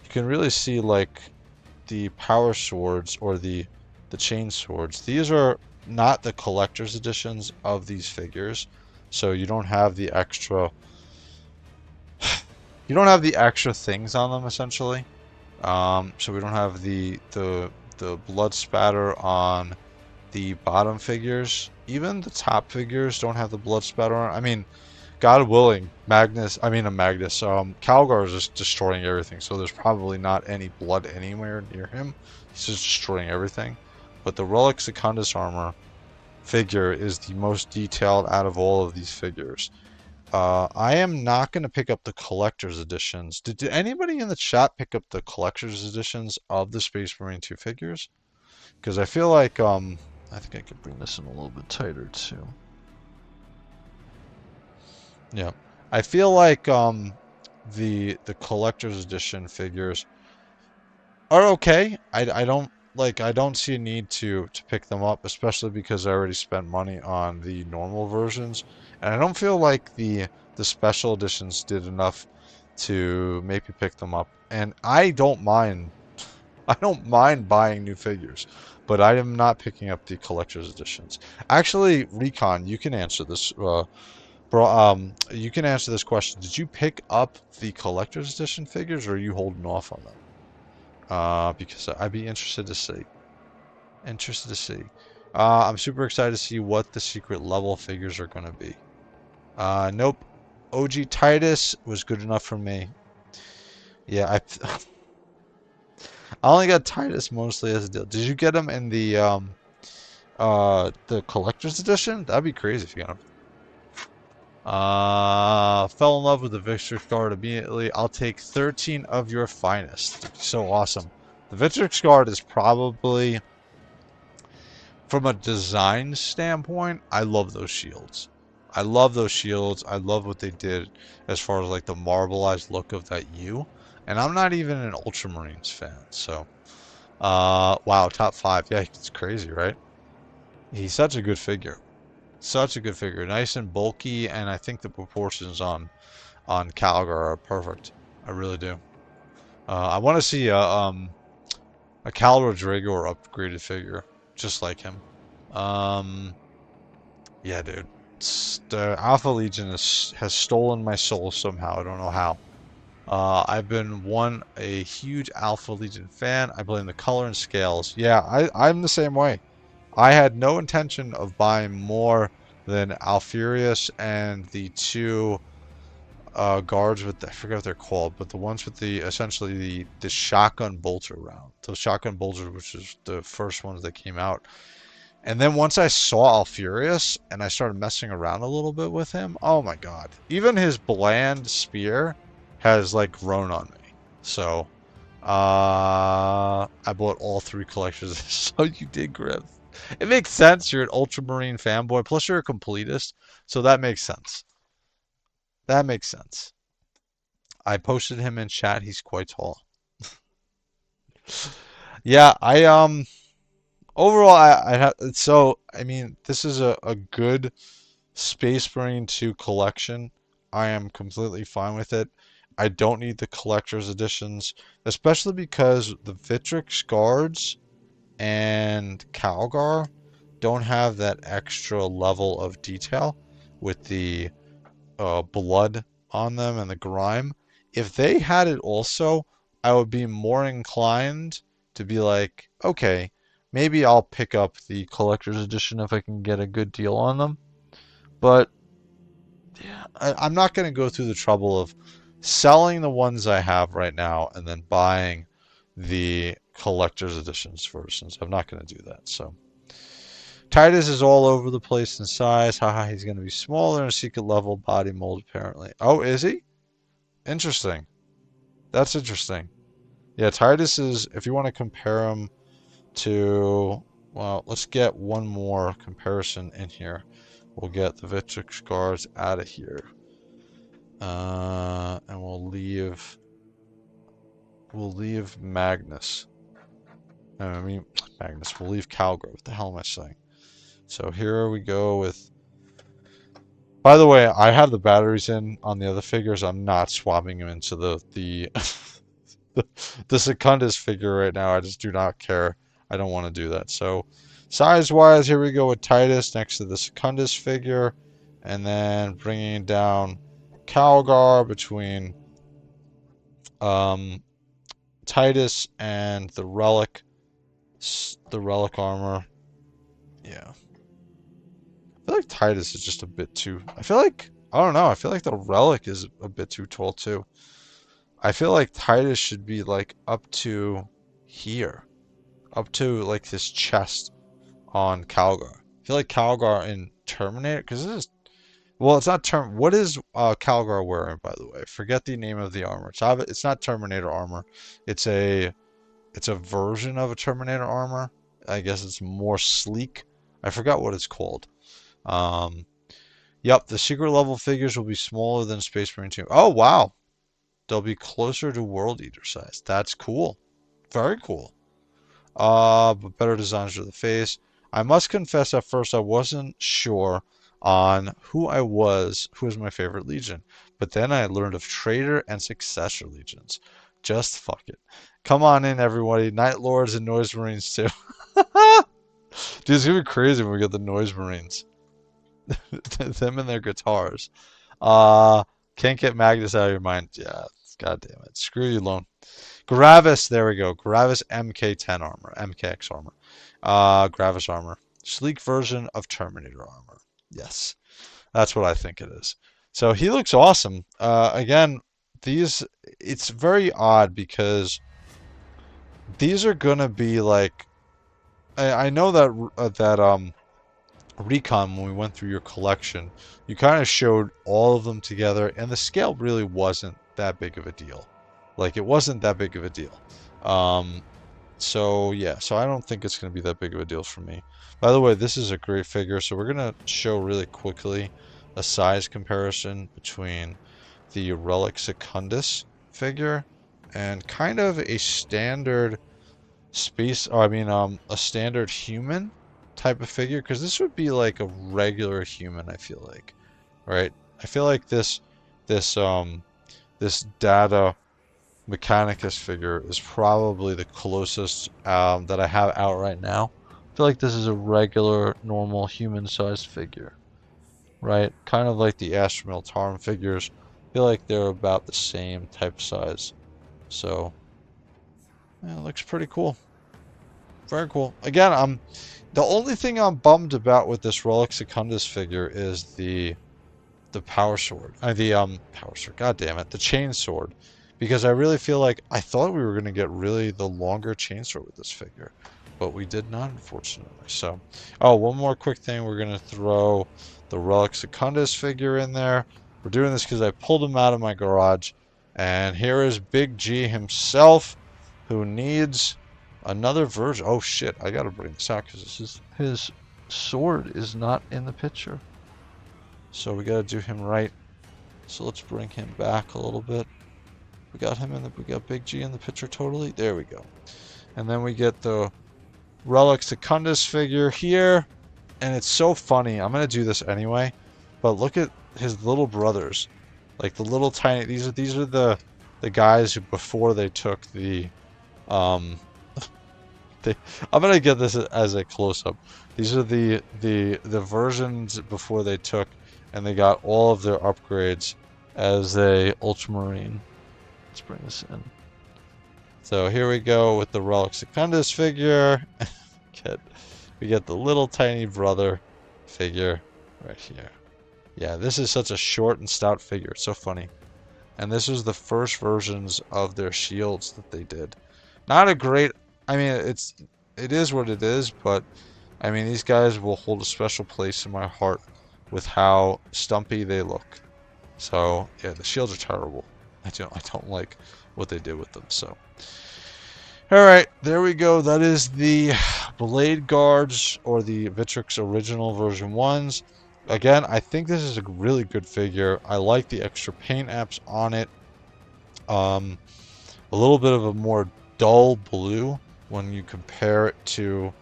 You can really see, like, the power swords, or the chain swords. These are not the collector's editions of these figures, so you don't have the extra... you don't have the extra things on them, essentially. So we don't have the blood spatter on the bottom figures. Even the top figures don't have the blood spatter on. I mean, God willing, Calgar is just destroying everything, so there's probably not any blood anywhere near him. He's just destroying everything. But the Relic Secundus Armour figure is the most detailed out of all of these figures. I am not going to pick up the collector's editions. Did anybody in the chat pick up the collector's editions of the Space Marine 2 figures? Because I feel like, I think I could bring this in a little bit tighter too. Yeah. I feel like, the collector's edition figures are okay. I don't see a need to pick them up, especially because I already spent money on the normal versions. And I don't feel like the special editions did enough to make me pick them up. And I don't mind buying new figures, but I am not picking up the collector's editions. Actually, Recon, you can answer this. You can answer this question. Did you pick up the collector's edition figures, or are you holding off on them? Because I'd be interested to see. I'm super excited to see what the secret level figures are going to be. Nope. OG Titus was good enough for me. Yeah, I only got Titus mostly as a deal. Did you get him in the collector's edition? That'd be crazy if you got him. Fell in love with the Victrix Guard immediately. I'll take 13 of your finest. So awesome. The Victrix Guard is probably, from a design standpoint, I love those shields. I love what they did as far as like the marbleized look of that U. And I'm not even an Ultramarines fan, so wow, top 5. Yeah, it's crazy, right? He's such a good figure. Such a good figure. Nice and bulky, and I think the proportions on Calgar are perfect. I really do. I want to see a Calgar Dragor upgraded figure, just like him. Yeah, dude. The Alpha Legion has stolen my soul somehow. I don't know how. I've been a huge Alpha Legion fan. I blame the color and scales. Yeah, I'm the same way. I had no intention of buying more than Alfurius and the 2 guards with I forget what they're called, but the ones with the essentially the shotgun bolter round. Those shotgun bolters, which is the first ones that came out. And then once I saw Alfurius and I started messing around a little bit with him, oh my god. Even his bland spear has like grown on me. So I bought all 3 collections. So you did, Griff. It makes sense. You're an Ultramarine fanboy. Plus you're a completist. So that makes sense. That makes sense. I posted him in chat. He's quite tall. Yeah, overall, I have, so, I mean, this is a good Space Marine 2 collection. I am completely fine with it. I don't need the collector's editions, especially because the Victrix Guards and Calgar don't have that extra level of detail with the blood on them and the grime. If they had it also, I would be more inclined to be like, okay, Maybe I'll pick up the collector's edition if I can get a good deal on them. But yeah, I'm not going to go through the trouble of selling the ones I have right now and then buying the collector's editions first, since I'm not going to do that. So Titus is all over the place in size. Haha, he's going to be smaller in a secret level body mold apparently. Oh, is he? Interesting. That's interesting. Yeah, Titus is, if you want to compare him to, well, let's get one more comparison in here. We'll get the Victric Scars out of here. And we'll leave Magnus. I mean, Magnus. We'll leave Calgary. What the hell am I saying? So here we go with... By the way, I have the batteries in on the other figures. I'm not swapping them into the the Secundus figure right now. I just do not care. I don't want to do that. So size-wise, here we go with Titus next to the Secundus figure. And then bringing down Calgar between Titus and the Relic Armor. Yeah. I feel like Titus is just a bit too... I don't know. I feel like the Relic is a bit too tall too. I feel like Titus should be like up to here. Up to like this chest on Calgar. I feel like Calgar in Terminator, because this is... Well, it's not What is Calgar wearing, by the way? Forget the name of the armor. It's not Terminator armor. It's a version of a Terminator armor. I guess it's more sleek. I forgot what it's called. Yep, the secret level figures will be smaller than Space Marine 2. Oh, wow. They'll be closer to World Eater size. That's cool. Very cool. But better designs for the face. I must confess at first I wasn't sure on who was my favorite legion. But then I learned of Traitor and Successor legions. Just fuck it. Come on in, everybody. Night Lords and Noise Marines too. Dude, it's gonna be crazy when we get the Noise Marines. Them and their guitars. Can't get Magnus out of your mind. Yeah, god damn it. Screw you, Lone. Gravis, there we go. Gravis MK10 armor. MKX armor. Gravis armor. Sleek version of Terminator armor. Yes. That's what I think it is. So he looks awesome. Again, it's very odd because these are gonna be like, I know that Recon, when we went through your collection, you kind of showed all of them together, and the scale really wasn't that big of a deal. Like, it wasn't that big of a deal. So yeah, so I don't think it's going to be that big of a deal for me. By the way, this is a great figure, so we're going to show really quickly a size comparison between the Relic Secundus figure and kind of a standard a standard human type of figure, because this would be like a regular human, I feel like, right? I feel like this Data Mechanicus figure is probably the closest that I have out right now. I feel like this is a regular, normal human-sized figure, right? Kind of like the Astra Militarum figures. I feel like they're about the same type size. So, yeah, it looks pretty cool. Very cool. Again, the only thing I'm bummed about with this Relic Secundus figure is the power sword. Power sword. God damn it, the chain sword. Because I really feel like I thought we were going to get really the longer chain sword with this figure, but we did not, unfortunately. So, oh, one more quick thing. We're going to throw the Relic Secundus figure in there. We're doing this because I pulled him out of my garage, and here is Big G himself, who needs another version. Oh shit, I gotta bring this out because his sword is not in the picture. So we gotta do him right. So let's bring him back a little bit. We got Big G in the picture totally. There we go. And then we get the Relic Secundus figure here. And it's so funny. I'm gonna do this anyway. But look at his little brothers. Like the little tiny, these are the guys who, before they took the I'm gonna get this as a close-up. These are the versions before they took, and they got all of their upgrades as a Ultramarine. Let's bring this in. So here we go with the Relic Secundus figure. get we get the little tiny brother figure right here. Yeah, this is such a short and stout figure. It's so funny. And this is the first versions of their shields that they did. Not a great, I mean, it is what it is, but I mean, these guys will hold a special place in my heart with how stumpy they look. So yeah, the shields are terrible. I don't like what they did with them. So all right, there we go. That is the Blade Guards, or the Vitrix original version 1s. Again, I think this is a really good figure. I like the extra paint apps on it. A little bit of a more dull blue when you compare it to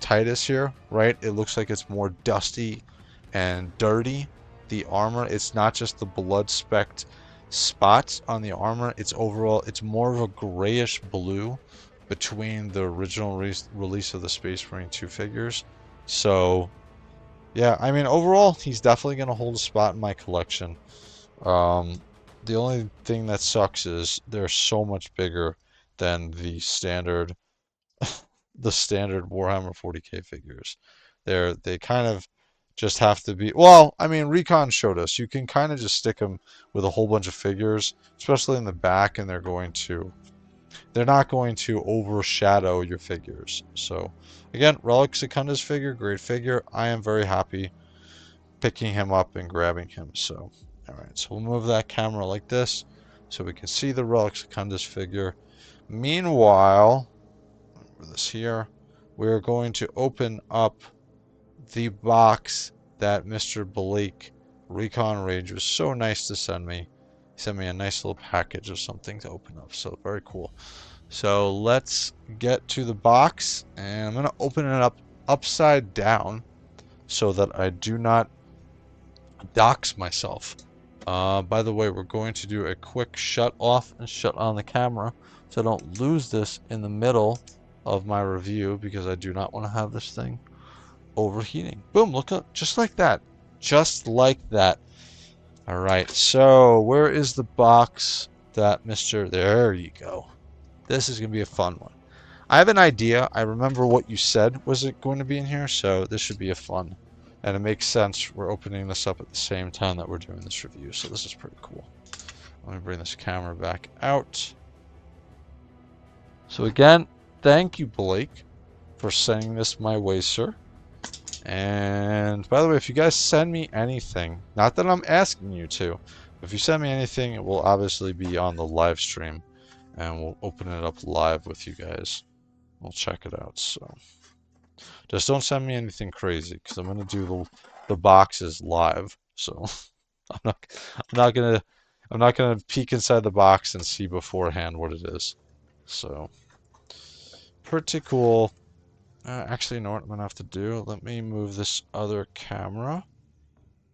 Titus here, right? It looks like it's more dusty and dirty. The armor, it's not just the blood specked spots on the armor, it's overall, it's more of a grayish blue between the original release of the Space Marine 2 figures. So yeah, I mean, overall he's definitely going to hold a spot in my collection. The only thing that sucks is they're so much bigger than the standard Warhammer 40K figures. They kind of just have to be, well, I mean, Recon showed us you can kind of just stick them with a whole bunch of figures, especially in the back, and they're not going to overshadow your figures. So again, Relic Secundus figure, great figure. I am very happy picking him up and grabbing him. So all right, so we'll move that camera like this so we can see the Relic Secundus figure. Meanwhile, this here, we're going to open up the box that Mr. Blake Recon Rage was so nice to send me. He sent me a nice little package of something to open up, so very cool. So let's get to the box, and I'm going to open it up upside down so that I do not dox myself. By the way, we're going to do a quick shut off and shut on the camera so I don't lose this in the middle of my review, because I do not want to have this thing overheating. Boom, look up, just like that. Just like that. Alright, so where is the box that there you go. This is going to be a fun one. I have an idea. I remember what you said was it going to be in here, so this should be a fun. And it makes sense. We're opening this up at the same time that we're doing this review, so this is pretty cool. Let me bring this camera back out. So again, thank you, Blake, for sending this my way, sir. And by the way, if you guys send me anything, not that I'm asking you to, if you send me anything, it will obviously be on the live stream, and we'll open it up live with you guys. We'll check it out. So just don't send me anything crazy, because I'm gonna do the boxes live. So I'm not gonna peek inside the box and see beforehand what it is. So pretty cool. Actually, you know what I'm gonna have to do? Let me move this other camera,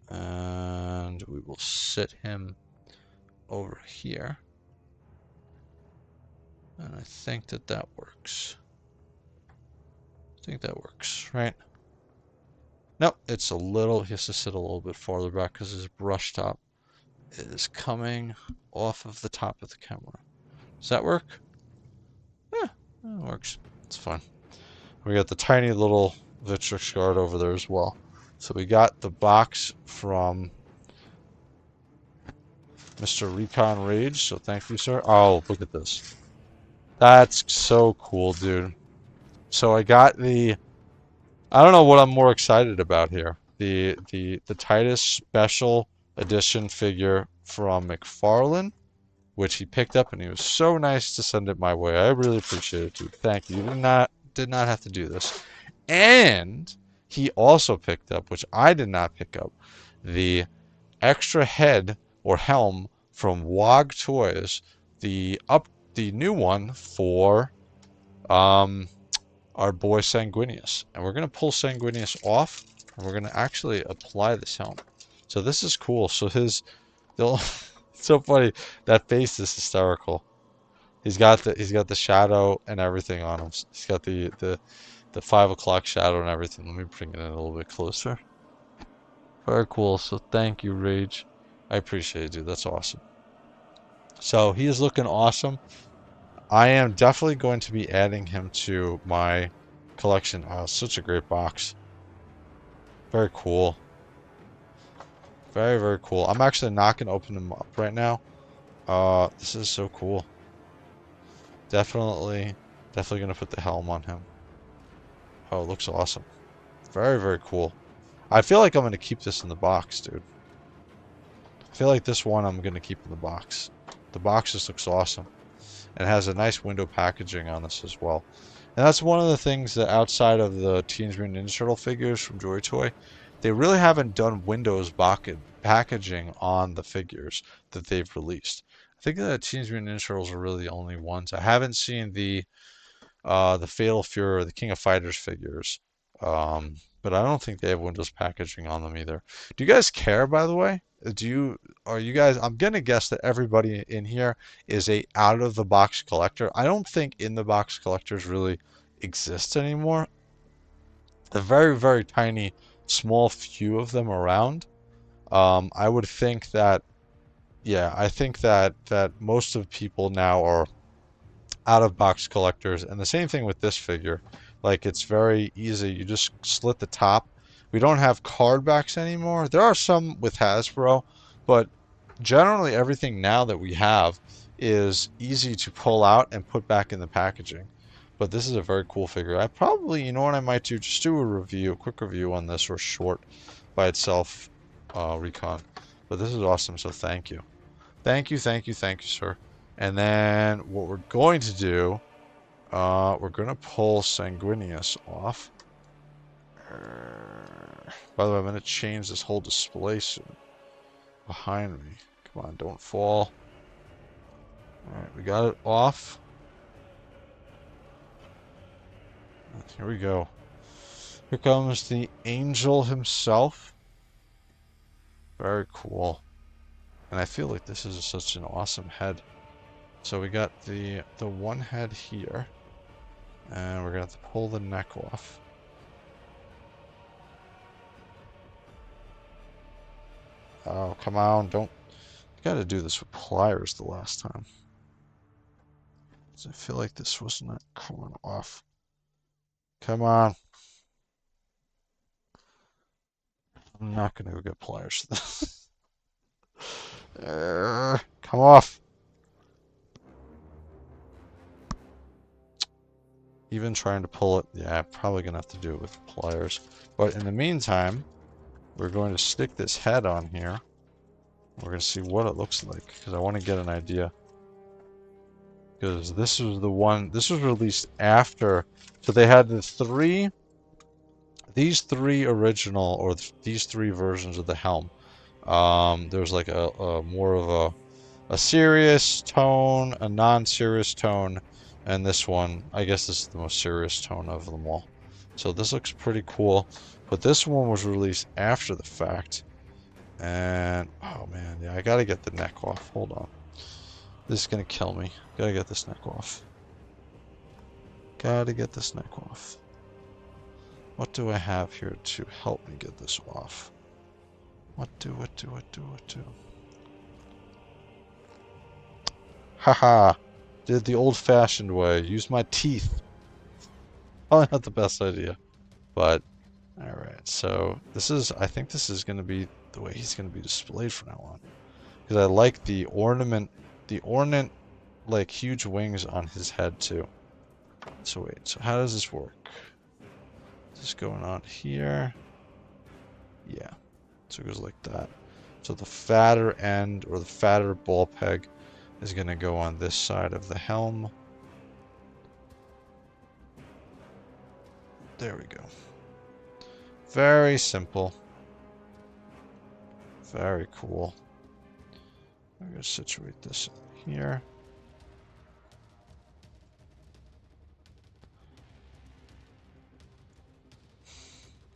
and we will sit him over here. And I think that works. I think that works, right? Nope, it's a little, he has to sit a little bit farther back because his brush top is coming off of the top of the camera. Does that work? Yeah, it works. It's fine. We got the tiny little Vitrix guard over there as well. So we got the box from Mr. Recon Rage, so thank you, sir. Oh, look at this. That's so cool, dude. So I got I don't know what I'm more excited about here. The Titus Special Edition figure from McFarlane, which he picked up, and he was so nice to send it my way. I really appreciate it, dude. Thank you. You did not have to do this. And he also picked up, which I did not pick up, the extra head or helm from WOG Toys, the new one for our boy Sanguinius. And we're going to pull Sanguinius off, and we're going to actually apply this helm. So this is cool. So it's so funny. That face is hysterical. He's got the shadow and everything on him. He's got the 5 o'clock shadow and everything. Let me bring it in a little bit closer. Very cool. So thank you, Rage. I appreciate it, dude. That's awesome. So he is looking awesome. I am definitely going to be adding him to my collection. Oh, such a great box. Very cool. Very, very cool. I'm actually not going to open him up right now. This is so cool. Definitely going to put the helm on him. Oh, it looks awesome. Very, very cool. I feel like I'm going to keep this in the box, dude. I feel like this one I'm going to keep in the box. The box just looks awesome. And it has a nice window packaging on this as well. And that's one of the things that outside of the Teenage Mutant Ninja Turtle figures from JOYTOY, they really haven't done Windows packaging on the figures that they've released. I think the Teenage Mutant Ninja Turtles are really the only ones. I haven't seen the Fatal Fury or the King of Fighters figures. But I don't think they have Windows packaging on them either. Do you guys care, by the way? Are you guys, I'm gonna guess that everybody in here is a out of the box collector. I don't think in the box collectors really exist anymore. A very, very tiny, small few of them around. I would think that, yeah, I think that most of people now are out of box collectors, and the same thing with this figure. Like, it's very easy. You just slit the top. We don't have card backs anymore. There are some with Hasbro, but generally everything now that we have is easy to pull out and put back in the packaging. But this is a very cool figure. I probably, you know what I might do? Just do a review, a quick review on this, or short by itself, recon. But this is awesome, so thank you. Thank you, thank you, thank you, sir. And then what we're going to do, we're going to pull Sanguinius off. By the way, I'm going to change this whole display soon. Behind me. Come on, don't fall. Alright, we got it off. Here we go. Here comes the angel himself. Very cool. And I feel like this is such an awesome head. So we got the one head here. And we're going to have to pull the neck off. Oh, come on, don't... I gotta do this with pliers the last time. I feel like this was not coming off. Come on. I'm not gonna go get pliers for this. Come off. Even trying to pull it, yeah, probably gonna have to do it with pliers. But in the meantime, we're going to stick this head on here. We're going to see what it looks like, because I want to get an idea. Because this was the one, this was released after, so they had these three original, or these three versions of the helm. There's like a more of a serious tone, a non-serious tone, and this one, I guess this is the most serious tone of them all. So this looks pretty cool. But this one was released after the fact. And, oh man, yeah, I gotta get the neck off. Hold on. This is gonna kill me. Gotta get this neck off. Gotta get this neck off. What do I have here to help me get this off? What do? Haha. Did it the old-fashioned way. Use my teeth. Probably not the best idea. But, alright, so this is, I think this is going to be the way he's going to be displayed from now on. Because I like the ornament, like, huge wings on his head, too. So wait, so how does this work? Is this going on here? Yeah. So it goes like that. So the fatter end, or the fatter ball peg, is going to go on this side of the helm. There we go. Very simple. Very cool. I'm going to situate this in here.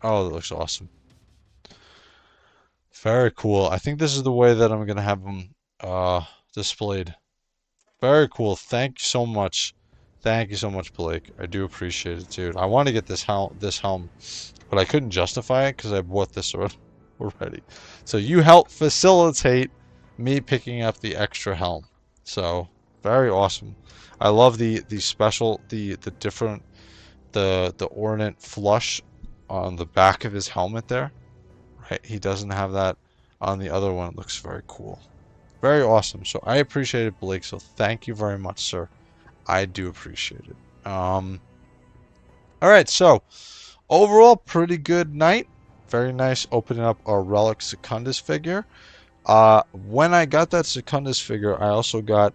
Oh, that looks awesome. Very cool. I think this is the way that I'm going to have them displayed. Very cool. Thank you so much. Thank you so much, Blake. I do appreciate it, dude. I want to get this helm, but I couldn't justify it because I bought this already. So you help facilitate me picking up the extra helm. So Very awesome. I love the special, the different, the ornate flush on the back of his helmet there. Right, he doesn't have that on the other one. It looks very cool. Very awesome. So I appreciate it, Blake. So thank you very much, sir. I do appreciate it. All right. So overall, pretty good night. Very nice opening up our Relic Secundus figure. When I got that Secundus figure, I also got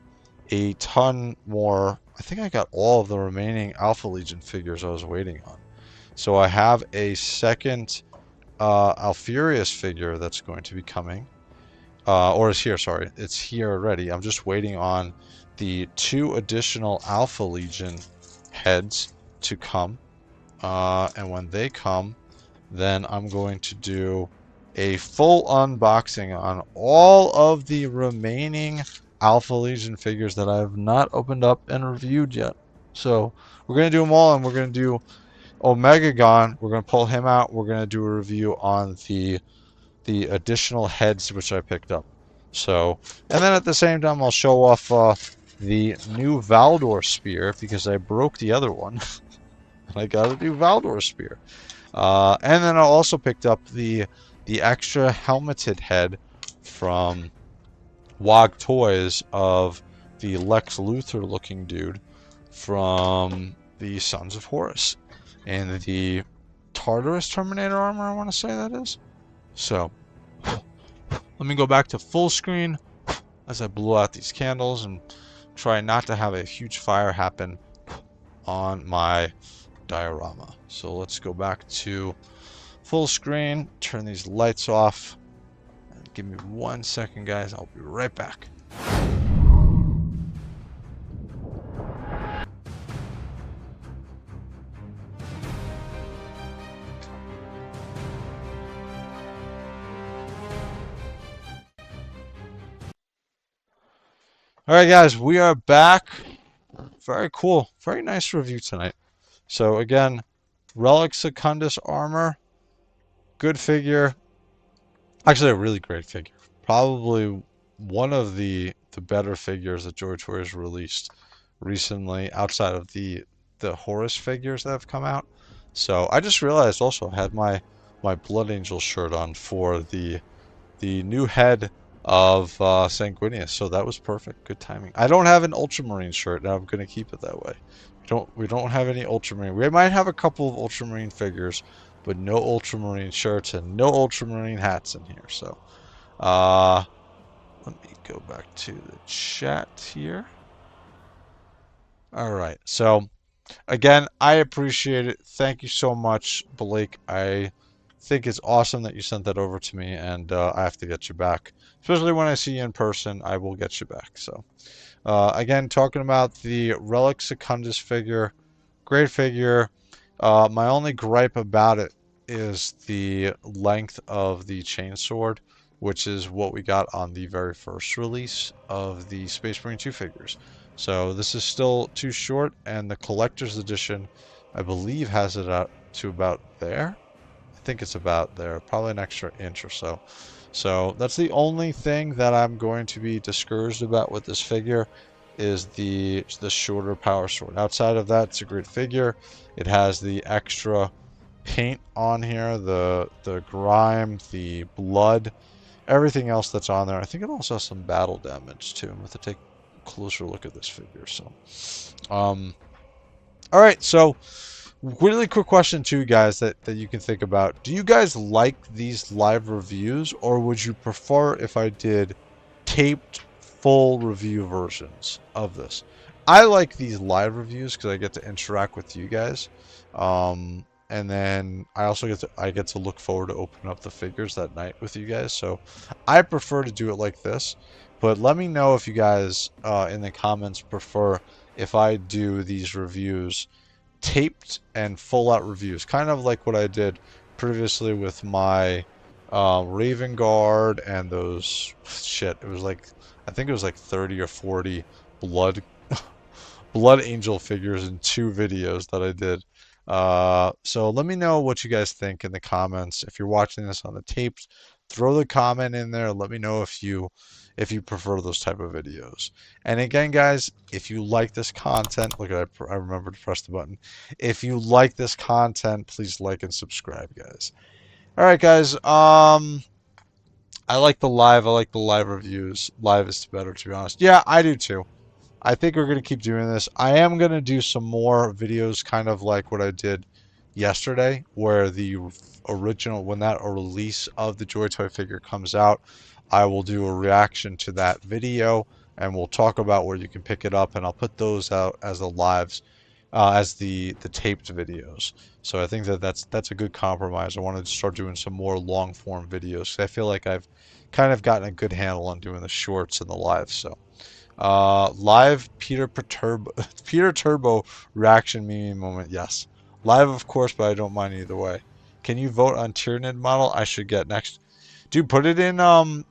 a ton more. I think I got all of the remaining Alpha Legion figures I was waiting on. So I have a second Alfurius figure that's going to be coming. Or is here, sorry. It's here already. I'm just waiting on the 2 additional Alpha Legion heads to come. And when they come, then I'm going to do a full unboxing on all of the remaining Alpha Legion figures that I have not opened up and reviewed yet. So we're going to do them all, and we're going to do Omegagon. We're going to pull him out. We're going to do a review on the additional heads which I picked up. So, and then at the same time, I'll show off the new Valdor spear because I broke the other one. And I got a new Valdor spear. And then I also picked up the extra helmeted head from WOG Toys of the Lex Luthor looking dude from the Sons of Horus and the Tartarus Terminator armor, I want to say that is. So let me go back to full screen as I blow out these candles and try not to have a huge fire happen on my diorama. So let's go back to full screen, turn these lights off. Give me 1 second, guys. I'll be right back. All right, guys, we are back. Very cool. Very nice review tonight. So again, Relic Secundus Armour. Good figure. Actually, a really great figure. Probably one of the better figures that JOYTOY has released recently, outside of the Horus figures that have come out. So I just realized also I had my Blood Angel shirt on for the new head of Sanguinius, so that was perfect. Good timing. I don't have an Ultramarine shirt, and I'm going to keep it that way. We don't have any Ultramarine. We might have a couple of Ultramarine figures, but no Ultramarine shirts and no Ultramarine hats in here. So, let me go back to the chat here. All right. So, again, I appreciate it. Thank you so much, Blake. I think it's awesome that you sent that over to me, and I have to get you back. Especially when I see you in person, I will get you back. So, again, talking about the Relic Secundus figure, great figure. My only gripe about it is the length of the chainsword, which is what we got on the very first release of the Space Marine 2 figures. So this is still too short, and the collector's edition, I believe, has it out to about there. I think it's about there, probably an extra inch or so. So that's the only thing that I'm going to be discouraged about with this figure, is the shorter power sword. Outside of that, it's a great figure. It has the extra paint on here, the grime, the blood, everything else that's on there. I think it also has some battle damage too. I'm going to take a closer look at this figure. So, all right. So, really quick question to you guys that you can think about. Do you guys like these live reviews, or would you prefer if I did taped full review versions of this? I like these live reviews because I get to interact with you guys, and then I also get to look forward to opening up the figures that night with you guys. So I prefer to do it like this. But let me know if you guys in the comments prefer if I do these reviews taped and full out reviews, kind of like what I did previously with my Raven Guard and those shit. It was like, I think it was like 30 or 40 blood angel figures in 2 videos that I did. So let me know what you guys think in the comments. If you're watching this on the taped throw the comment in there. Let me know if you prefer those type of videos. And again, guys, if you like this content, look at I remember to press the button. If you like this content, please like and subscribe, guys. All right, guys. I like the live. I like the live reviews. Live is better, to be honest. Yeah, I do too. I think we're going to keep doing this. I am going to do some more videos kind of like what I did yesterday, where the original, when that release of the JOYTOY figure comes out, I will do a reaction to that video and we'll talk about where you can pick it up, and I'll put those out as the lives, as the taped videos. So I think that that's a good compromise. I wanted to start doing some more long form videos. I feel like I've kind of gotten a good handle on doing the shorts and the lives. So live Peter Turbo reaction meme moment. Yes, live of course, but I don't mind either way. Can you vote on Tyranid model I should get next? Dude, put it in oh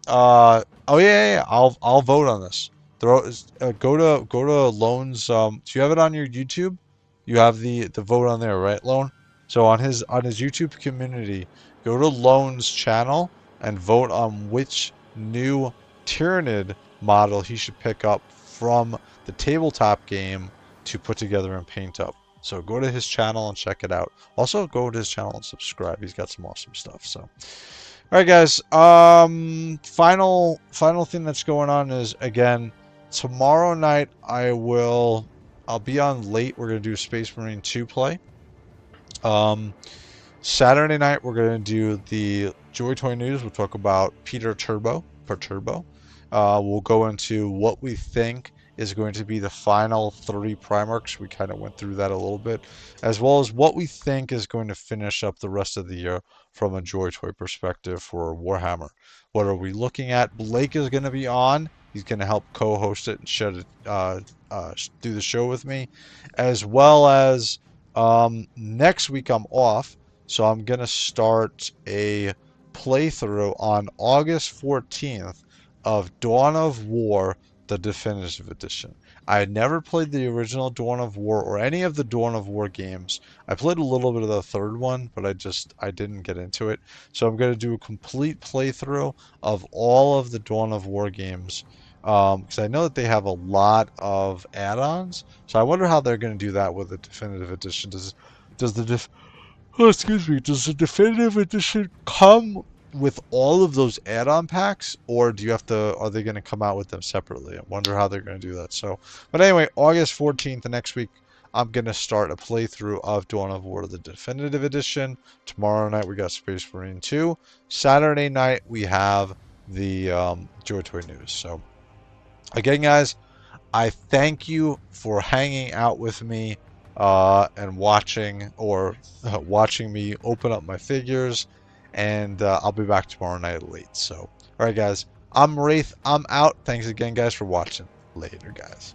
yeah. I'll vote on this. Go to Lone's do you have it on your YouTube? You have the vote on there, right, Lone? So on his YouTube community, go to Lone's channel and vote on which new Tyranid model he should pick up from the tabletop game to put together and paint up. So go to his channel and check it out. Also go to his channel and subscribe. He's got some awesome stuff. So all right, guys. Final thing that's going on is, again, tomorrow night I'll be on late. We're gonna do Space Marine 2 play. Saturday night we're gonna do the JOYTOY news. We'll talk about Peter Turbo for Turbo. We'll go into what we think is going to be the final 3 Primarchs. We kind of went through that a little bit, as well as what we think is going to finish up the rest of the year from a JOYTOY perspective for Warhammer. What are we looking at? Blake is going to be on. He's going to help co-host it and do the show with me, as well as next week I'm off, so I'm going to start a playthrough on August 14th of Dawn of War, the definitive edition. I had never played the original Dawn of War or any of the Dawn of War games. I played a little bit of the third one, but I didn't get into it. So I'm going to do a complete playthrough of all of the Dawn of War games, because I know that they have a lot of add-ons. So I wonder how they're going to do that with the definitive edition. Does the does the definitive edition come with all of those add-on packs, or are they going to come out with them separately? I wonder how they're going to do that. So, but anyway, August 14th, the next week, I'm going to start a playthrough of Dawn of War, the definitive edition. Tomorrow night, we got Space Marine 2. Saturday night, we have the JOYTOY news. So, again, guys, I thank you for hanging out with me and watching me open up my figures, and I'll be back tomorrow night late. So, all right, guys, I'm Wraith. I'm out. Thanks again, guys, for watching. Later, guys.